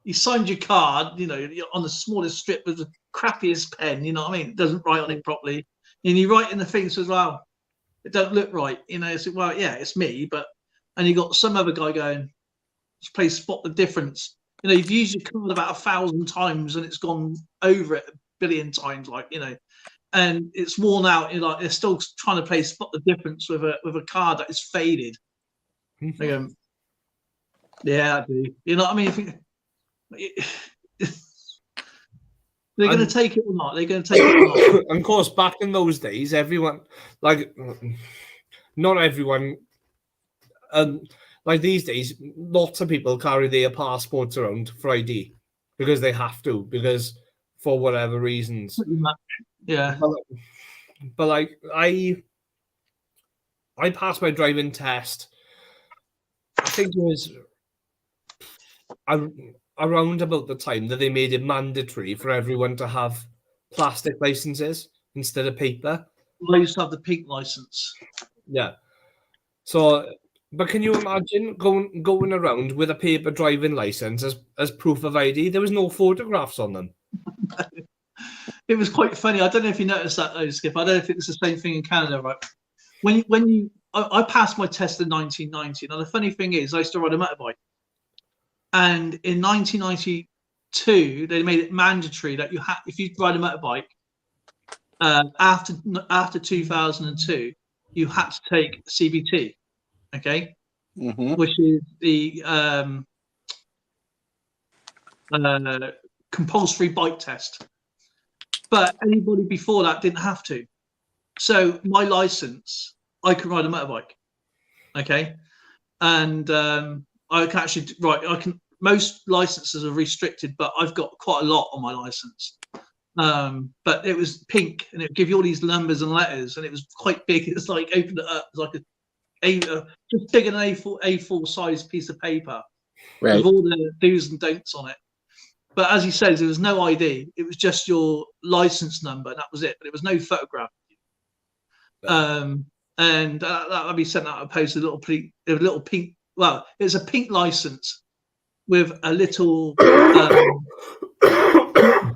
you signed your card, you're on the smallest strip with the crappiest pen. You know what I mean? It doesn't write on it properly, and you write in the thing says, "Well, it don't look right." It's like, well, yeah, it's me, and you got some other guy going, "Just play spot the difference." You've used your card about 1,000 times and it's gone over it billion times, and it's worn out. They're still trying to play spot the difference with a card that is faded. They go, yeah, I do. You know what I mean? They're going to take it or not? They're going to take it or not? And of course, back in those days, everyone, not everyone, like these days, lots of people carry their passports around for ID because they have to, because for whatever reasons. Pretty much. Yeah. But like I passed my driving test. I think it was around about the time that they made it mandatory for everyone to have plastic licenses instead of paper. I used to have the pink license. Yeah. So, but can you imagine going around with a paper driving license as proof of ID? There was no photographs on them. It was quite funny. I don't know if you noticed that, though, Skip. I don't know if it's the same thing in Canada, right? I passed my test in 1990. Now the funny thing is, I used to ride a motorbike, and in 1992 they made it mandatory that if you ride a motorbike after 2002, you had to take CBT, okay, which is the compulsory bike test. But anybody before that didn't have to. So my license, I could ride a motorbike, okay, and I can actually most licenses are restricted, but I've got quite a lot on my license. But it was pink, and it would give you all these numbers and letters, and it was quite big. It's like opened it up, it was like just bigger than A4 size piece of paper, right, with all the do's and don'ts on it. But as he says, there was no ID. It was just your license number, and that was it. But it was no photograph. And that'll be sent out a post. A little pink. Well, it's a pink license with a little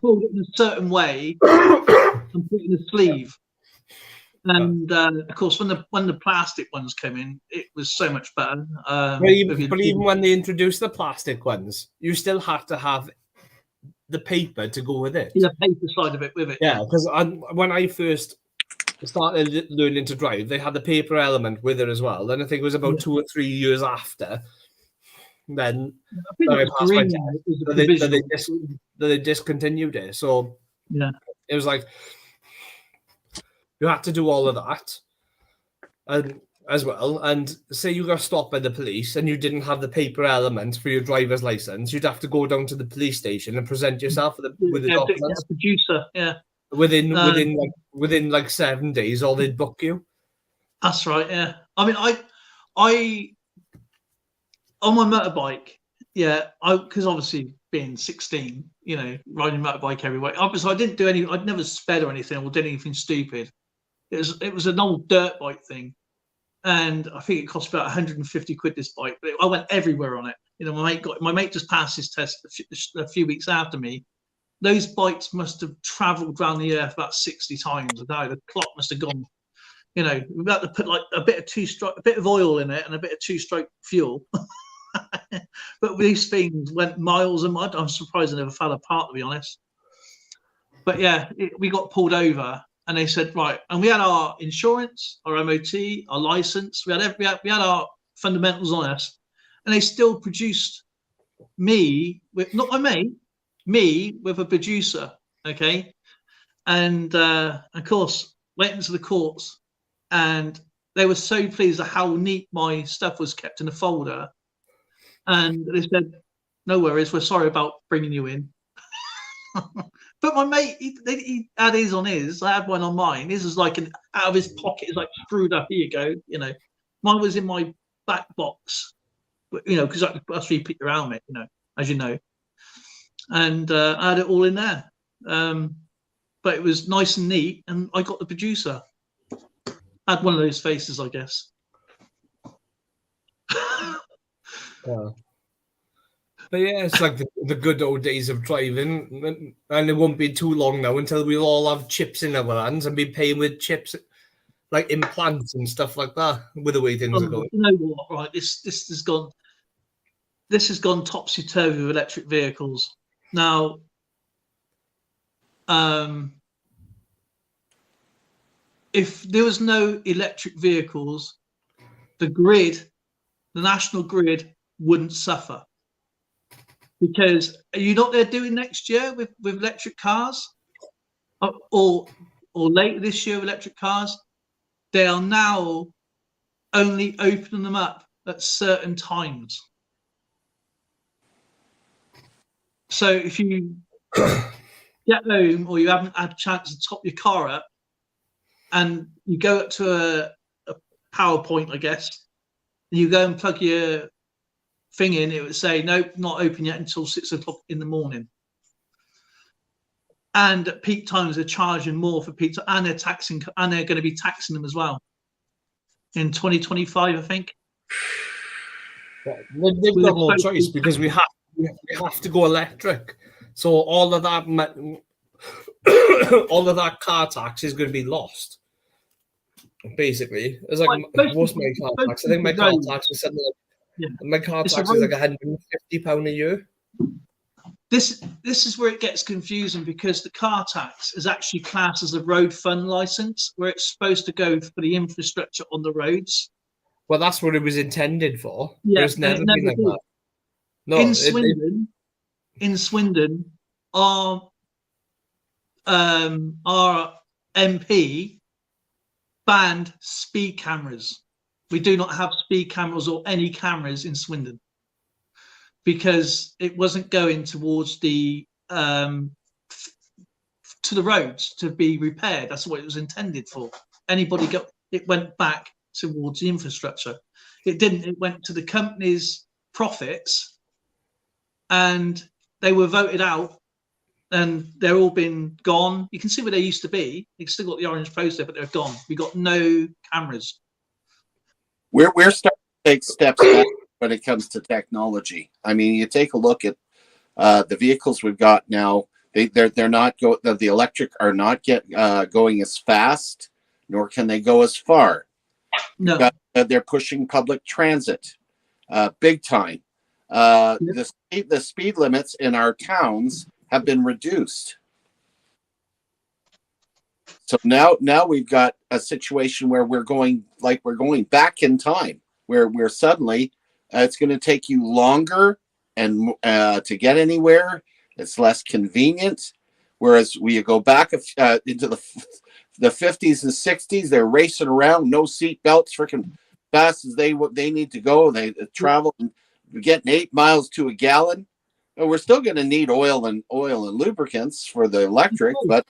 hold it in a certain way and put it in a sleeve. And of course, when the plastic ones came in, it was so much better. But even when they introduced the plastic ones, you still have to have the paper to go with it. The paper side of it with it. Yeah, because when I first started learning to drive, they had the paper element with it as well. And I think it was about 2 or 3 years after. Then I passed my test, they discontinued it. So yeah, it was like you had to do all of that, and as well. And say you got stopped by the police and you didn't have the paper element for your driver's license, you'd have to go down to the police station and present yourself with the documents. Producer, yeah. Within like 7 days, or they'd book you. That's right. Yeah. I mean, I on my motorbike, yeah. Because obviously being 16, riding motorbike everywhere. Obviously, I didn't do any. I'd never sped or anything or did anything stupid. It was an old dirt bike thing. And I think it cost about 150 quid this bike, but I went everywhere on it. My mate just passed his test a few weeks after me. Those bikes must have travelled around the earth about 60 times a day. The clock must have gone. We had to put like a bit of oil in it and a bit of two-stroke fuel. But these things went miles and miles. I'm surprised they never fell apart, to be honest. But yeah, we got pulled over. And they said, right, and we had our insurance, our MOT, our license. We had our fundamentals on us, and they still produced me with not my mate, me with a producer, okay. And of course, went into the courts, and they were so pleased at how neat my stuff was kept in a folder. And they said, "No worries, we're sorry about bringing you in." But my mate, he had his on his. I had one on mine. His was like out of his pocket. It's like screwed up. Here you go. Mine was in my back box. Because that's where you put your helmet. As you know. And I had it all in there. But it was nice and neat, and I got the producer. I had one of those faces, I guess. Yeah. But yeah, it's like the good old days of driving, and it won't be too long now until we'll all have chips in our hands and be paying with chips, like implants and stuff like that, with the way things are going. You know what? Right, this has gone. This has gone topsy turvy with electric vehicles. Now, if there was no electric vehicles, the national grid, wouldn't suffer. Because are you not they're doing next year with electric cars, or later this year with electric cars? They are now only opening them up at certain times. So if you get home or you haven't had a chance to top your car up, and you go up to a power point, I guess, and you go and plug your thing in, it would say, nope, not open yet until 6 o'clock in the morning. And at peak times, they're charging more for peak, and they're taxing, and they're going to be taxing them as well in 2025, I think. They've got no choice because we have to go electric. So all of that all of that car tax is going to be lost. Basically, it's like most of my car tax. I think my car tax is something like my car tax is like £150 a year. This is where it gets confusing because the car tax is actually classed as a road fund license, where it's supposed to go for the infrastructure on the roads. Well, that's what it was intended for. Yeah, but it's never been like that. No, in Swindon, our MP banned speed cameras. We do not have speed cameras or any cameras in Swindon because it wasn't going towards the to the roads to be repaired. That's what it was intended for. It went back towards the infrastructure. It didn't. It went to the company's profits, and they were voted out, and they're all been gone. You can see where they used to be. They've still got the orange poster, but they're gone. We got no cameras. We're starting to take steps back when it comes to technology. I mean, you take a look at the vehicles we've got now. They're not the electric are not going as fast, nor can they go as far. No, they're pushing public transit big time. The speed limits in our towns have been reduced. So now we've got a situation where we're going back in time, where we're suddenly it's going to take you longer and to get anywhere. It's less convenient. Whereas we go back into the 50s and 60s, they're racing around, no seat belts, freaking fast as they need to go. They travel and getting 8 miles to a gallon. And we're still going to need oil and lubricants for the electric, but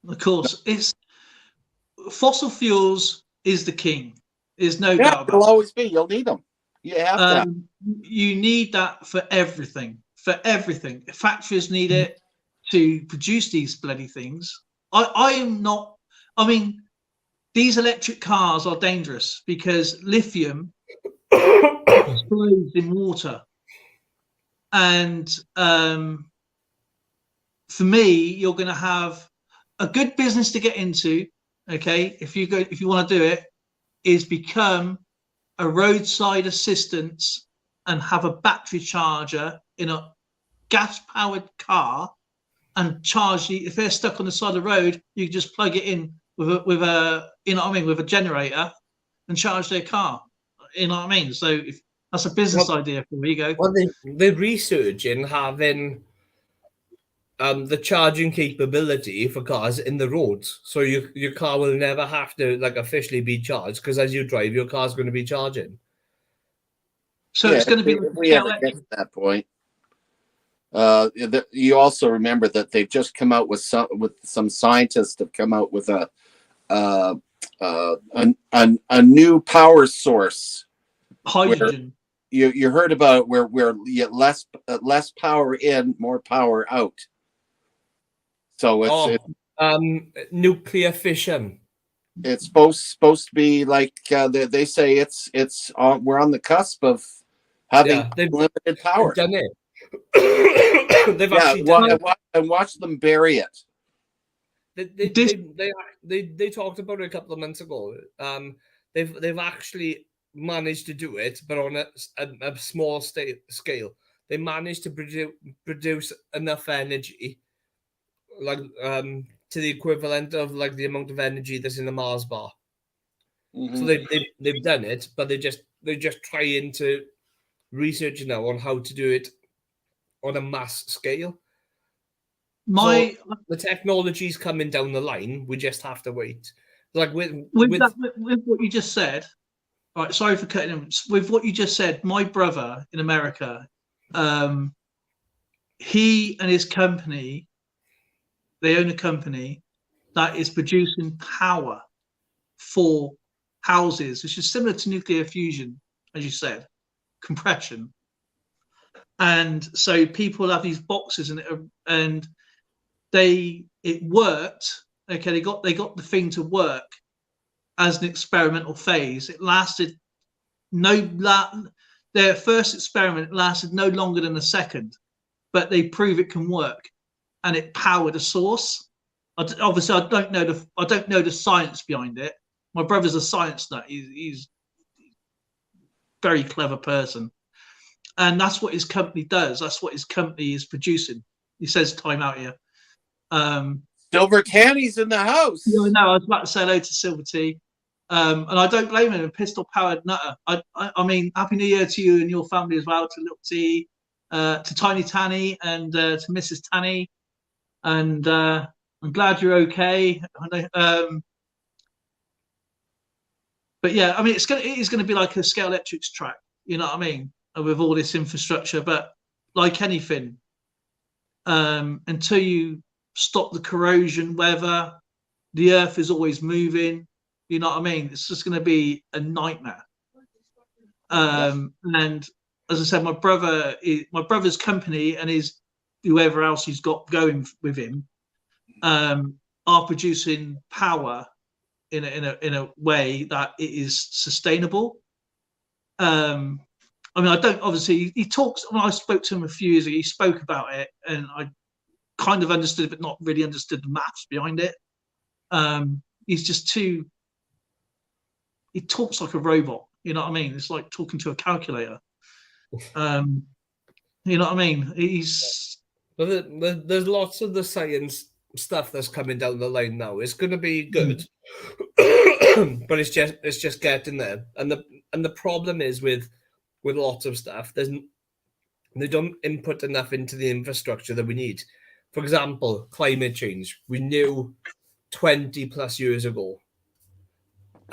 of course, it's fossil fuels is the king. There's no doubt about it. It'll always be. You'll need them. You have to. You need that for everything. For everything, factories need it to produce these bloody things. I am not. I mean, these electric cars are dangerous because lithium explodes in water, and for me, you're going to have a good business to get into. Okay, if you want to do it, is become a roadside assistance and have a battery charger in a gas-powered car and charge if they're stuck on the side of the road, you can just plug it in with a you know what I mean, with a generator and charge their car. You know what I mean? So if that's a business idea for you, go. Well, they're researching having the charging capability for cars in the roads, so your car will never have to officially be charged because as you drive, your car's going to be charging. So it's going to be. If we ever get to that point. You also remember that they've just come out with some scientists have come out with a new power source. Hydrogen. You heard about where you get less power in, more power out. So it's nuclear fission. It's supposed to be like they say it's we're on the cusp of having limited power. They've done it. They've actually done it. And watch them bury it. They talked about it a couple of months ago. They've actually managed to do it, but on a small scale. They managed to produce enough energy, to the equivalent of the amount of energy that's in the Mars bar. Mm-hmm. So they've done it, but they're just trying to research now on how to do it on a mass scale. So the technology's coming down the line. We just have to wait. With what you just said. All right, sorry for cutting him. With what you just said, my brother in America, he and his company, they own a company that is producing power for houses, which is similar to nuclear fusion, as you said, compression. And so people have these boxes and it worked. Okay, they got the thing to work as an experimental phase. It lasted their first experiment lasted no longer than a second, but they prove it can work, and it powered a source. Obviously, I don't know the science behind it. My brother's a science nut. He's a very clever person, and that's what his company does. That's what his company is producing. He says time out here. Silver Tanny's in the house. No, I was about to say hello to Silver T. And I don't blame him, a pistol powered nutter. I mean, Happy New Year to you and your family as well, to Little T, to Tiny Tanny, and to Mrs. Tanny. And I'm glad you're okay. But yeah, I mean, it is going to be like a Scale Electrics track, you know what I mean, with all this infrastructure. But like anything, until you stop the corrosion, weather, the earth is always moving. You know what I mean? It's just going to be a nightmare. And as I said, my brother's company and whoever else he's got going with him are producing power in a way that it is sustainable. I mean, I don't obviously. He talks. When I spoke to him a few years ago, he spoke about it, and I kind of understood, but not really understood the maths behind it. He's just too. He talks like a robot. You know what I mean? It's like talking to a calculator. You know what I mean? There's lots of the science stuff that's coming down the line now. It's going to be good, but it's just getting there. And the problem is with lots of stuff, they don't input enough into the infrastructure that we need. For example, climate change. We knew 20 plus years ago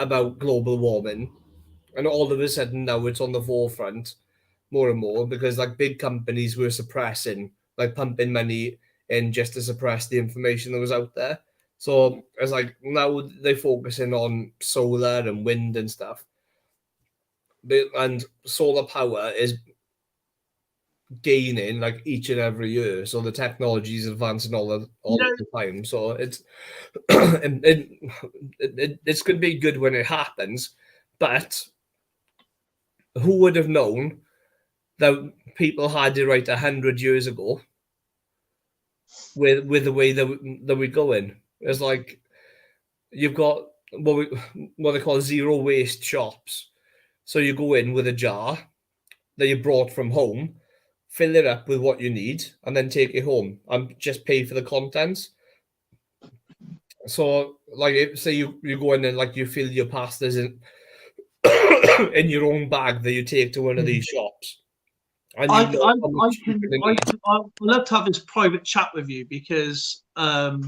about global warming, and all of a sudden now it's on the forefront more and more because like big companies were suppressing, like pumping money in just to suppress the information that was out there. So it's like now they're focusing on solar and wind and stuff, and solar power is gaining like each and every year, so the technology is advancing all the time. So it's it's going to be good when it happens, but who would have known that people had it right 100 years ago with the way that we're going? It's like you've got what they call zero waste shops. So you go in with a jar that you brought from home, fill it up with what you need, and then take it home and just pay for the contents. So, like, say you go in and like you fill your pastas in your own bag that you take to one of these shops. And I'd love to have this private chat with you because I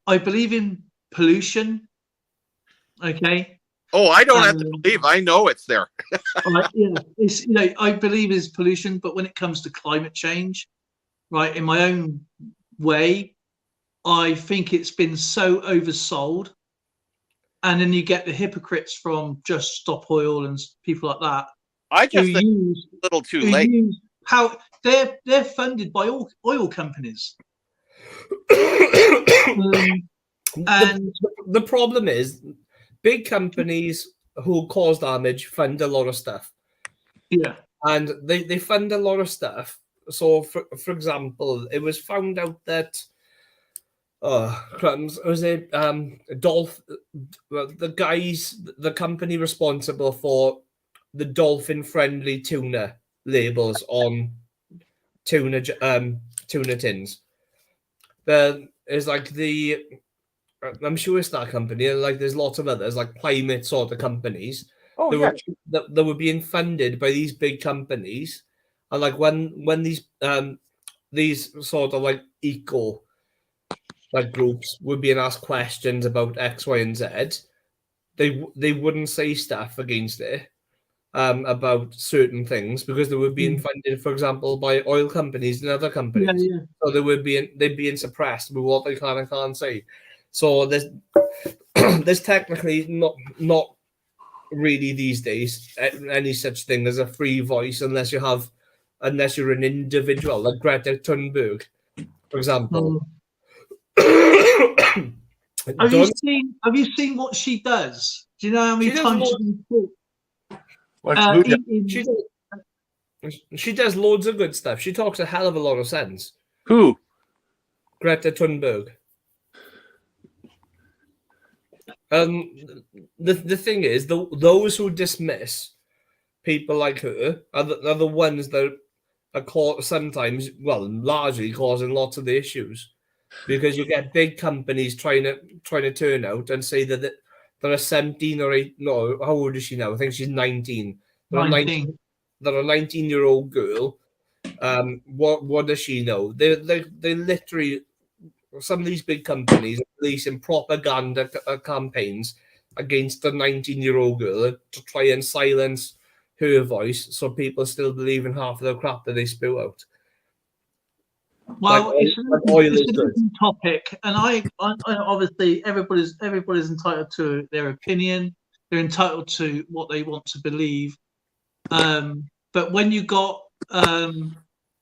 believe in pollution. Okay. Oh, I don't have to believe. I know it's there. Yeah, it's I believe is pollution, but when it comes to climate change, right, in my own way, I think it's been so oversold, and then you get the hypocrites from Just Stop Oil and people like that. I just think it's a little too late. How they're funded by oil companies. And the problem is, big companies who cause damage fund a lot of stuff. Yeah. And they fund a lot of stuff. So, for example, it was found out that the company responsible for the dolphin-friendly tuna labels on tuna tins. There is like I'm sure it's that company. Like, there's lots of others, like climate sort of companies. That were being funded by these big companies, and like when these sort of like eco like groups were being asked questions about X, Y, and Z, they wouldn't say stuff against it about certain things because they were being funded, for example, by oil companies and other companies. Yeah. So they're being suppressed with what they can and can't say. So there's technically not really these days any such thing as a free voice unless you're an individual like Greta Thunberg. for example. Have you seen what she does? Do you know how many times she does loads of good stuff. She talks a hell of a lot of sense. Who? Greta Thunberg. The thing is, those who dismiss people like her are the ones that are sometimes, well, largely causing lots of the issues, because you get big companies trying to turn out and say that there are 17 or 8. No, how old is she now? I think she's 19. 19. That a 19-year-old girl. What does she know? They literally, some of these big companies are releasing propaganda campaigns against the 19-year-old girl to try and silence her voice, so people still believe in half of the crap that they spew out. Well, it's an open topic, and I obviously everybody's entitled to their opinion. They're entitled to what they want to believe. But when you got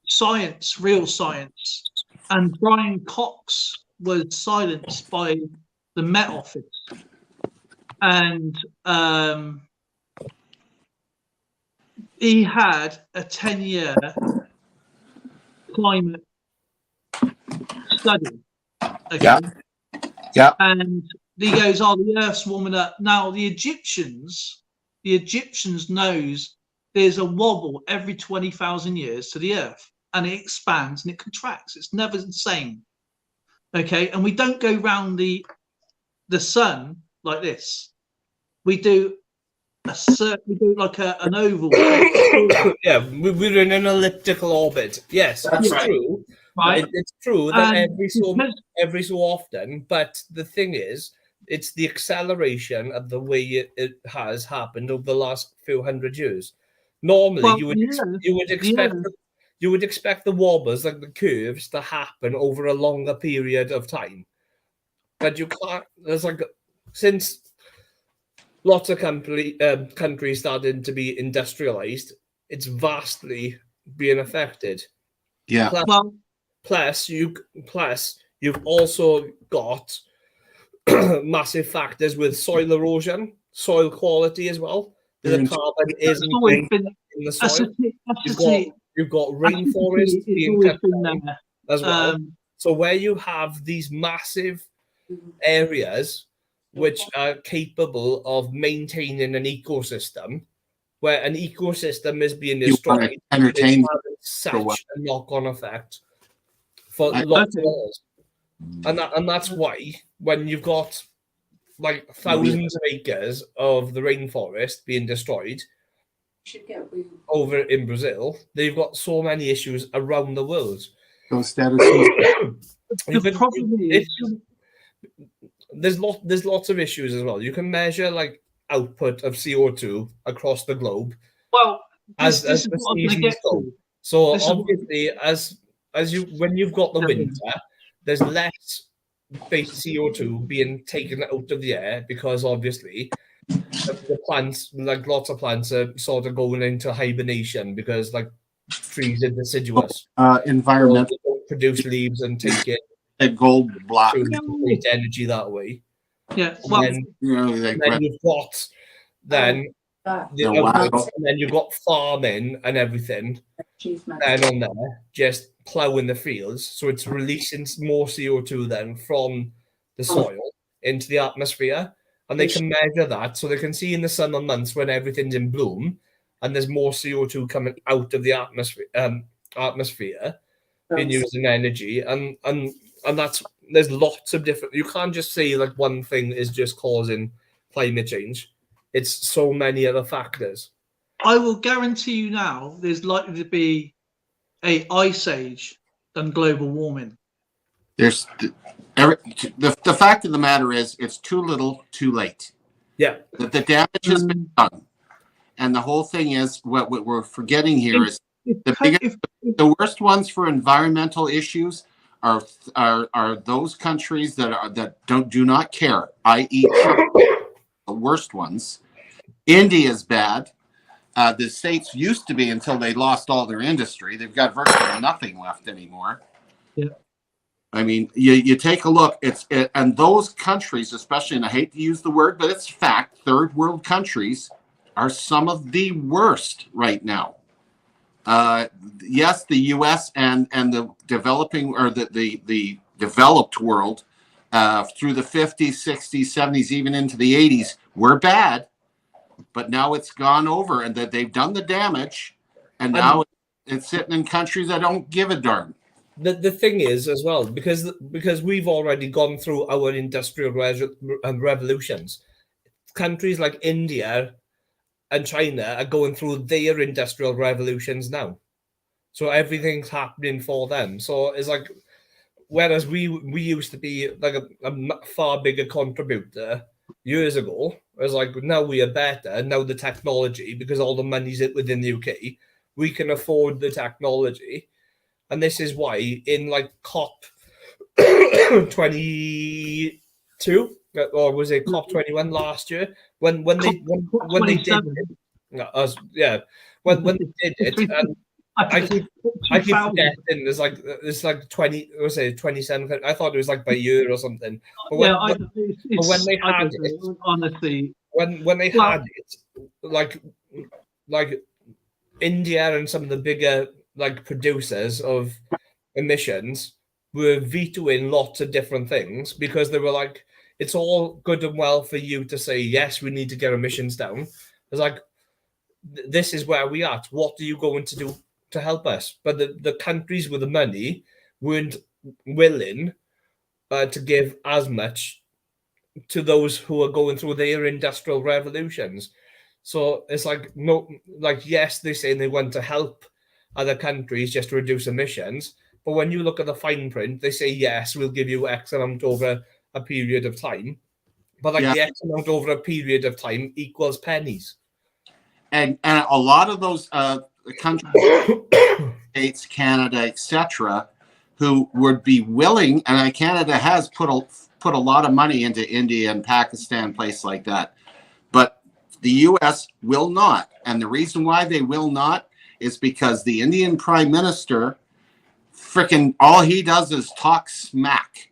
science, real science, and Brian Cox was silenced by the Met Office, and he had a 10-year climate study. Okay? Yeah. And he goes, "Oh, the Earth's warming up." Now the Egyptians knows there's a wobble every 20,000 years to the Earth, and it expands and it contracts. It's never the same. Okay, and we don't go round the sun like this. We do like an oval. Yeah, we're in an elliptical orbit. Yes, that's true. Right. It's true that every so often, but the thing is, it's the acceleration of the way it has happened over the last few hundred years. Normally, you would expect the wobbles, like the curves, to happen over a longer period of time, but you can't. There's since lots of countries started to be industrialized, it's vastly being affected. Yeah. Plus, you've also got massive factors with soil erosion, soil quality as well. The carbon isn't in the soil. You've got rainforests being cut down as well. So where you have these massive areas which are capable of maintaining an ecosystem, where an ecosystem is being destroyed, it's such a knock-on effect for lots of years. And that's why when you've got like thousands of acres of the rainforest being destroyed over in Brazil, they've got so many issues around the world. There's lots of issues as well. You can measure like output of CO2 across the globe. Well, as the seasons go. So obviously, when you've got the winter, there's less base CO2 being taken out of the air, because obviously the plants, like lots of plants, are sort of going into hibernation because like trees are deciduous. Environment, so they don't produce leaves and take it. A gold block. To create energy that way. Yeah. And then you've got and then you've got farming and everything. And on there, just ploughing the fields, so it's releasing more CO2 then from the soil into the atmosphere, and they can measure that, so they can see in the summer months when everything's in bloom, and there's more CO2 coming out of the atmosphere being used in energy, and there's lots of different. You can't just say like one thing is just causing climate change. It's so many other factors. I will guarantee you now, there's likely to be a ice age than global warming. There's the fact of the matter is, it's too little, too late. Yeah, the damage has been done, and the whole thing is what we're forgetting here is the worst ones for environmental issues are those countries that do not care, i.e., the worst ones. India's bad. The States used to be, until they lost all their industry. They've got virtually nothing left anymore. Yeah. I mean, you take a look. And those countries, especially, and I hate to use the word, but it's fact. Third world countries are some of the worst right now. Yes, the U.S. and the developing or the developed world through the 50s, 60s, 70s, even into the 80s were bad, but now it's gone over, and that they've done the damage, and now it's sitting in countries that don't give a darn. The thing is as well, because we've already gone through our industrial revolutions. Countries like India and China are going through their industrial revolutions now, so everything's happening for them. So it's like, whereas we used to be like a far bigger contributor years ago, it's like now we are better. Now the technology, because all the money's within the UK, we can afford the technology. And this is why in like COP 22, or was it COP 21 last year, when they did it, when they did it, and I keep forgetting there's like 20, was it 27? I thought it was like by year or something. But when they had it, honestly, when they had it, like India and some of the bigger like producers of emissions were vetoing lots of different things, because they were like, it's all good and well for you to say, yes, we need to get emissions down. It's like, this is where we are. What are you going to do to help us? But the countries with the money weren't willing to give as much to those who are going through their industrial revolutions. So it's like, no, like, yes, they're saying they want to help other countries just to reduce emissions, but when you look at the fine print, they say, yes, we'll give you X amount over a period of time, but like the X amount over a period of time equals pennies. And a lot of those countries, States, Canada, etc., who would be willing, and Canada has put a lot of money into India and Pakistan, places like that, but the U.S. will not. And the reason why they will not is because the Indian Prime Minister, freaking, all he does is talk smack.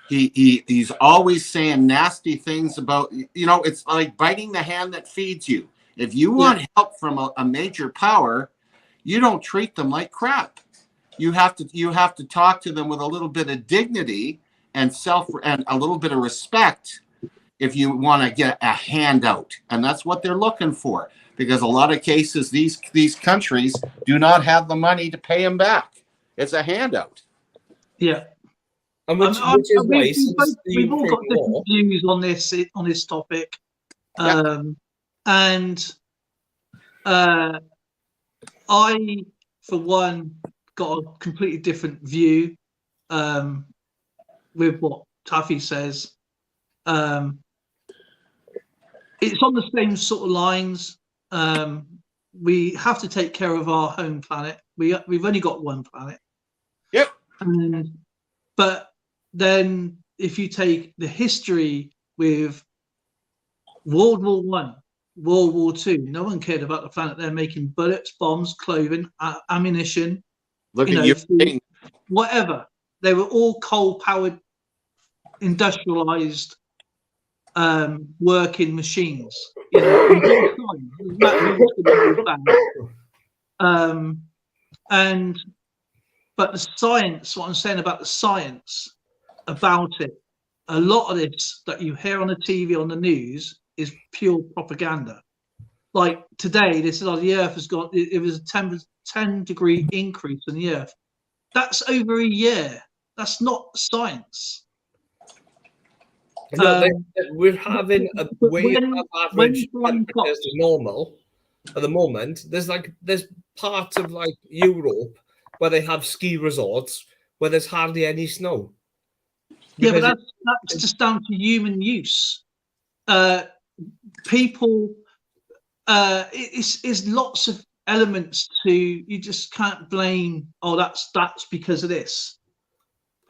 He's always saying nasty things about, it's like biting the hand that feeds you. If you want help from a major power, you don't treat them like crap. You have to talk to them with a little bit of dignity and a little bit of respect if you want to get a handout. And that's what they're looking for, because a lot of cases these countries do not have the money to pay them back. It's a handout. Yeah. And which is why we've all got different views on this topic. And I, for one, got a completely different view with what Taffy says. It's on the same sort of lines. We have to take care of our home planet. We've only got one planet. Yep. But then if you take the history with World War I, World War II, no one cared about the planet. They're making bullets, bombs, clothing, ammunition, food, whatever. They were all coal-powered, industrialized working machines. But the science, what I'm saying about the science about it, a lot of this that you hear on the TV, on the news, is pure propaganda. Like today, this is the Earth has got, it was a 10-degree increase in the Earth. That's over a year. That's not science. We're having a way above average temperatures to normal at the moment. There's parts of like Europe where they have ski resorts where there's hardly any snow. Yeah, but that's just down to human use. People, it's lots of elements to, you just can't blame, oh, that's because of this.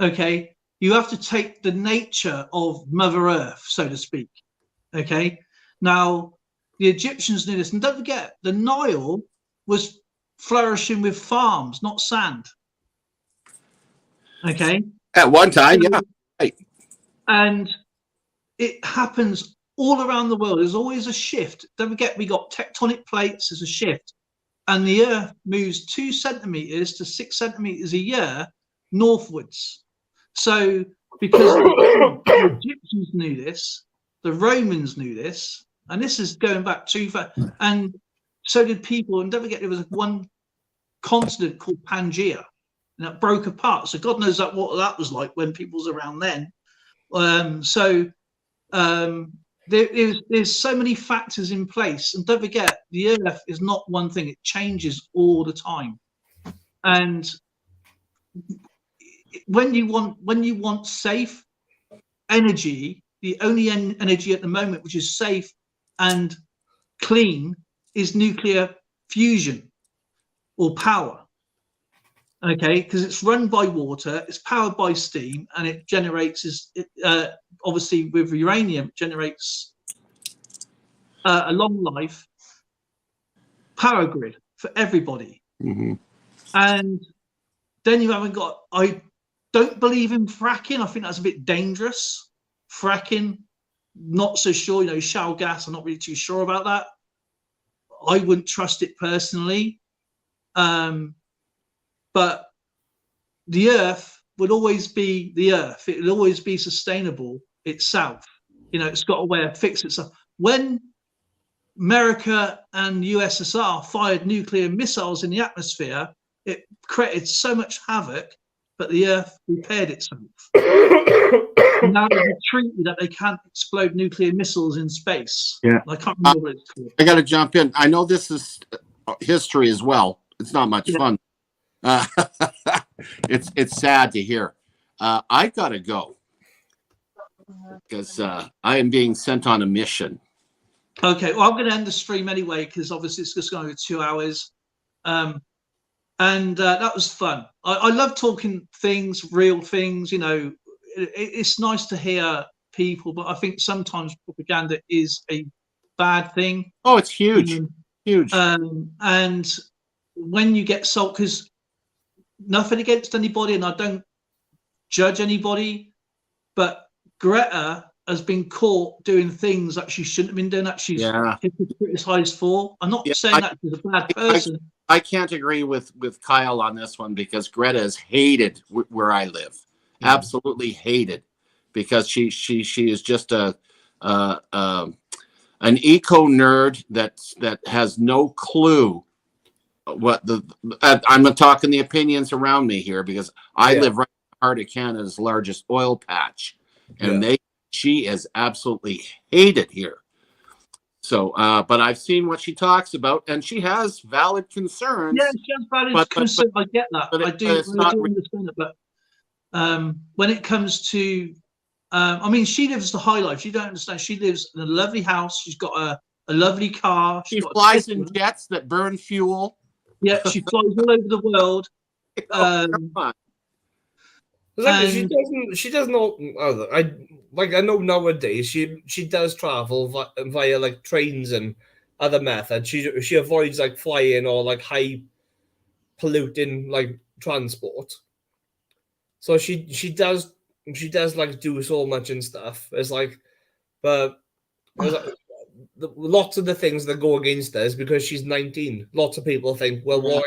Okay, you have to take the nature of Mother Earth, so to speak. Okay, now the Egyptians knew this, and don't forget, the Nile was flourishing with farms, not sand. Okay, At one time, yeah. Right. And it happens all around the world. There's always a shift. Don't forget, we got tectonic plates. There's a shift, and the Earth moves 2 centimeters to 6 centimeters a year northwards. So, because the Egyptians knew this, the Romans knew this, and this is going back too far. And so did people. And don't forget, there was one continent called Pangaea, and that broke apart. So God knows what that was like when people was around then. There's so many factors in place, and don't forget, the Earth is not one thing; it changes all the time. And when you want safe energy, the only energy at the moment which is safe and clean is nuclear fusion or power. Okay, because it's run by water, it's powered by steam, and it generates, obviously with uranium, it generates a long life power grid for everybody. Mm-hmm. And then you haven't got, I don't believe in fracking. I think that's a bit dangerous. Fracking, not so sure, shale gas, I'm not really too sure about that. I wouldn't trust it personally. But the Earth would always be the Earth. It will always be sustainable itself. It's got a way of fixing itself. When America and USSR fired nuclear missiles in the atmosphere, it created so much havoc, but the Earth repaired itself. Now there's a treaty that they can't explode nuclear missiles in space. Yeah, I can't remember what it's called. I got to jump in. I know this is history as well. It's not much fun. It's sad to hear. I got to go because I am being sent on a mission. Okay, well, I'm going to end the stream anyway because obviously it's just going to go 2 hours. And that was fun. I love talking things, real things. It's nice to hear people, but I think sometimes propaganda is a bad thing. Oh, it's huge, huge. And when you get sold, because nothing against anybody, and I don't judge anybody, but Greta has been caught doing things that she shouldn't have been doing, that she's criticized for. I'm not saying that she's a bad person. I can't agree with Kyle on this one because Greta is hated where I live. Absolutely hated because she is just an eco nerd that has no clue what I'm talking the opinions around me here because I live right in the heart of Canada's largest oil patch, and she is absolutely hated here. So, but I've seen what she talks about, and she has valid concerns. Yeah, she has valid concerns. I get that. I do understand it. But when it comes to, I mean, she lives the high life. You don't understand. She lives in a lovely house. She's got a lovely car. She flies in jets that burn fuel. Yeah, she flies all over the world. She doesn't know. I know nowadays she does travel via like trains and other methods. She avoids like flying or like high polluting like transport. So she does like do so much and stuff. It's like, but lots of the things that go against her is because she's 19. Lots of people think, well, what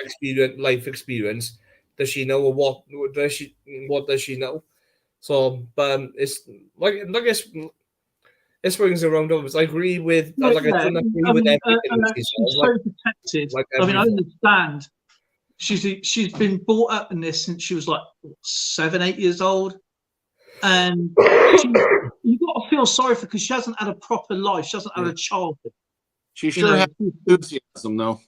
life experience does she know, or what does she know? So, but it's like I guess it swings around. I agree with. I couldn't agree with everything. She's so protected. I mean, I understand. She's been brought up in this since she was like 7, 8 years old, and you've got to feel sorry for her because she hasn't had a proper life. She hasn't had a childhood. She sure has enthusiasm, though.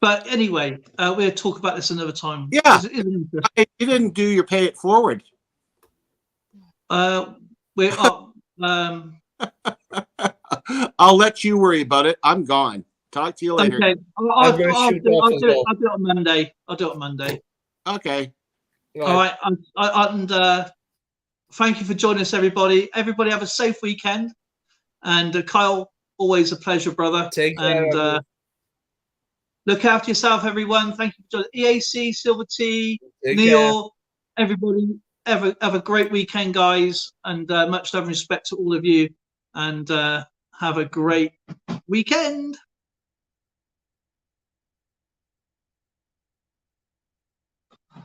But anyway, we'll talk about this another time. Yeah, you didn't do your pay it forward. I'll let you worry about it. I'm gone. Talk to you later. Okay, I'll do it on Monday. I'll do it on Monday. Okay. All right. And thank you for joining us, everybody. Everybody have a safe weekend. And Kyle, always a pleasure, brother. Take care. And look after yourself, everyone. Thank you for joining. EAC, Silver T, Neil, everybody. have a great weekend, guys, and much love and respect to all of you, and have a great weekend.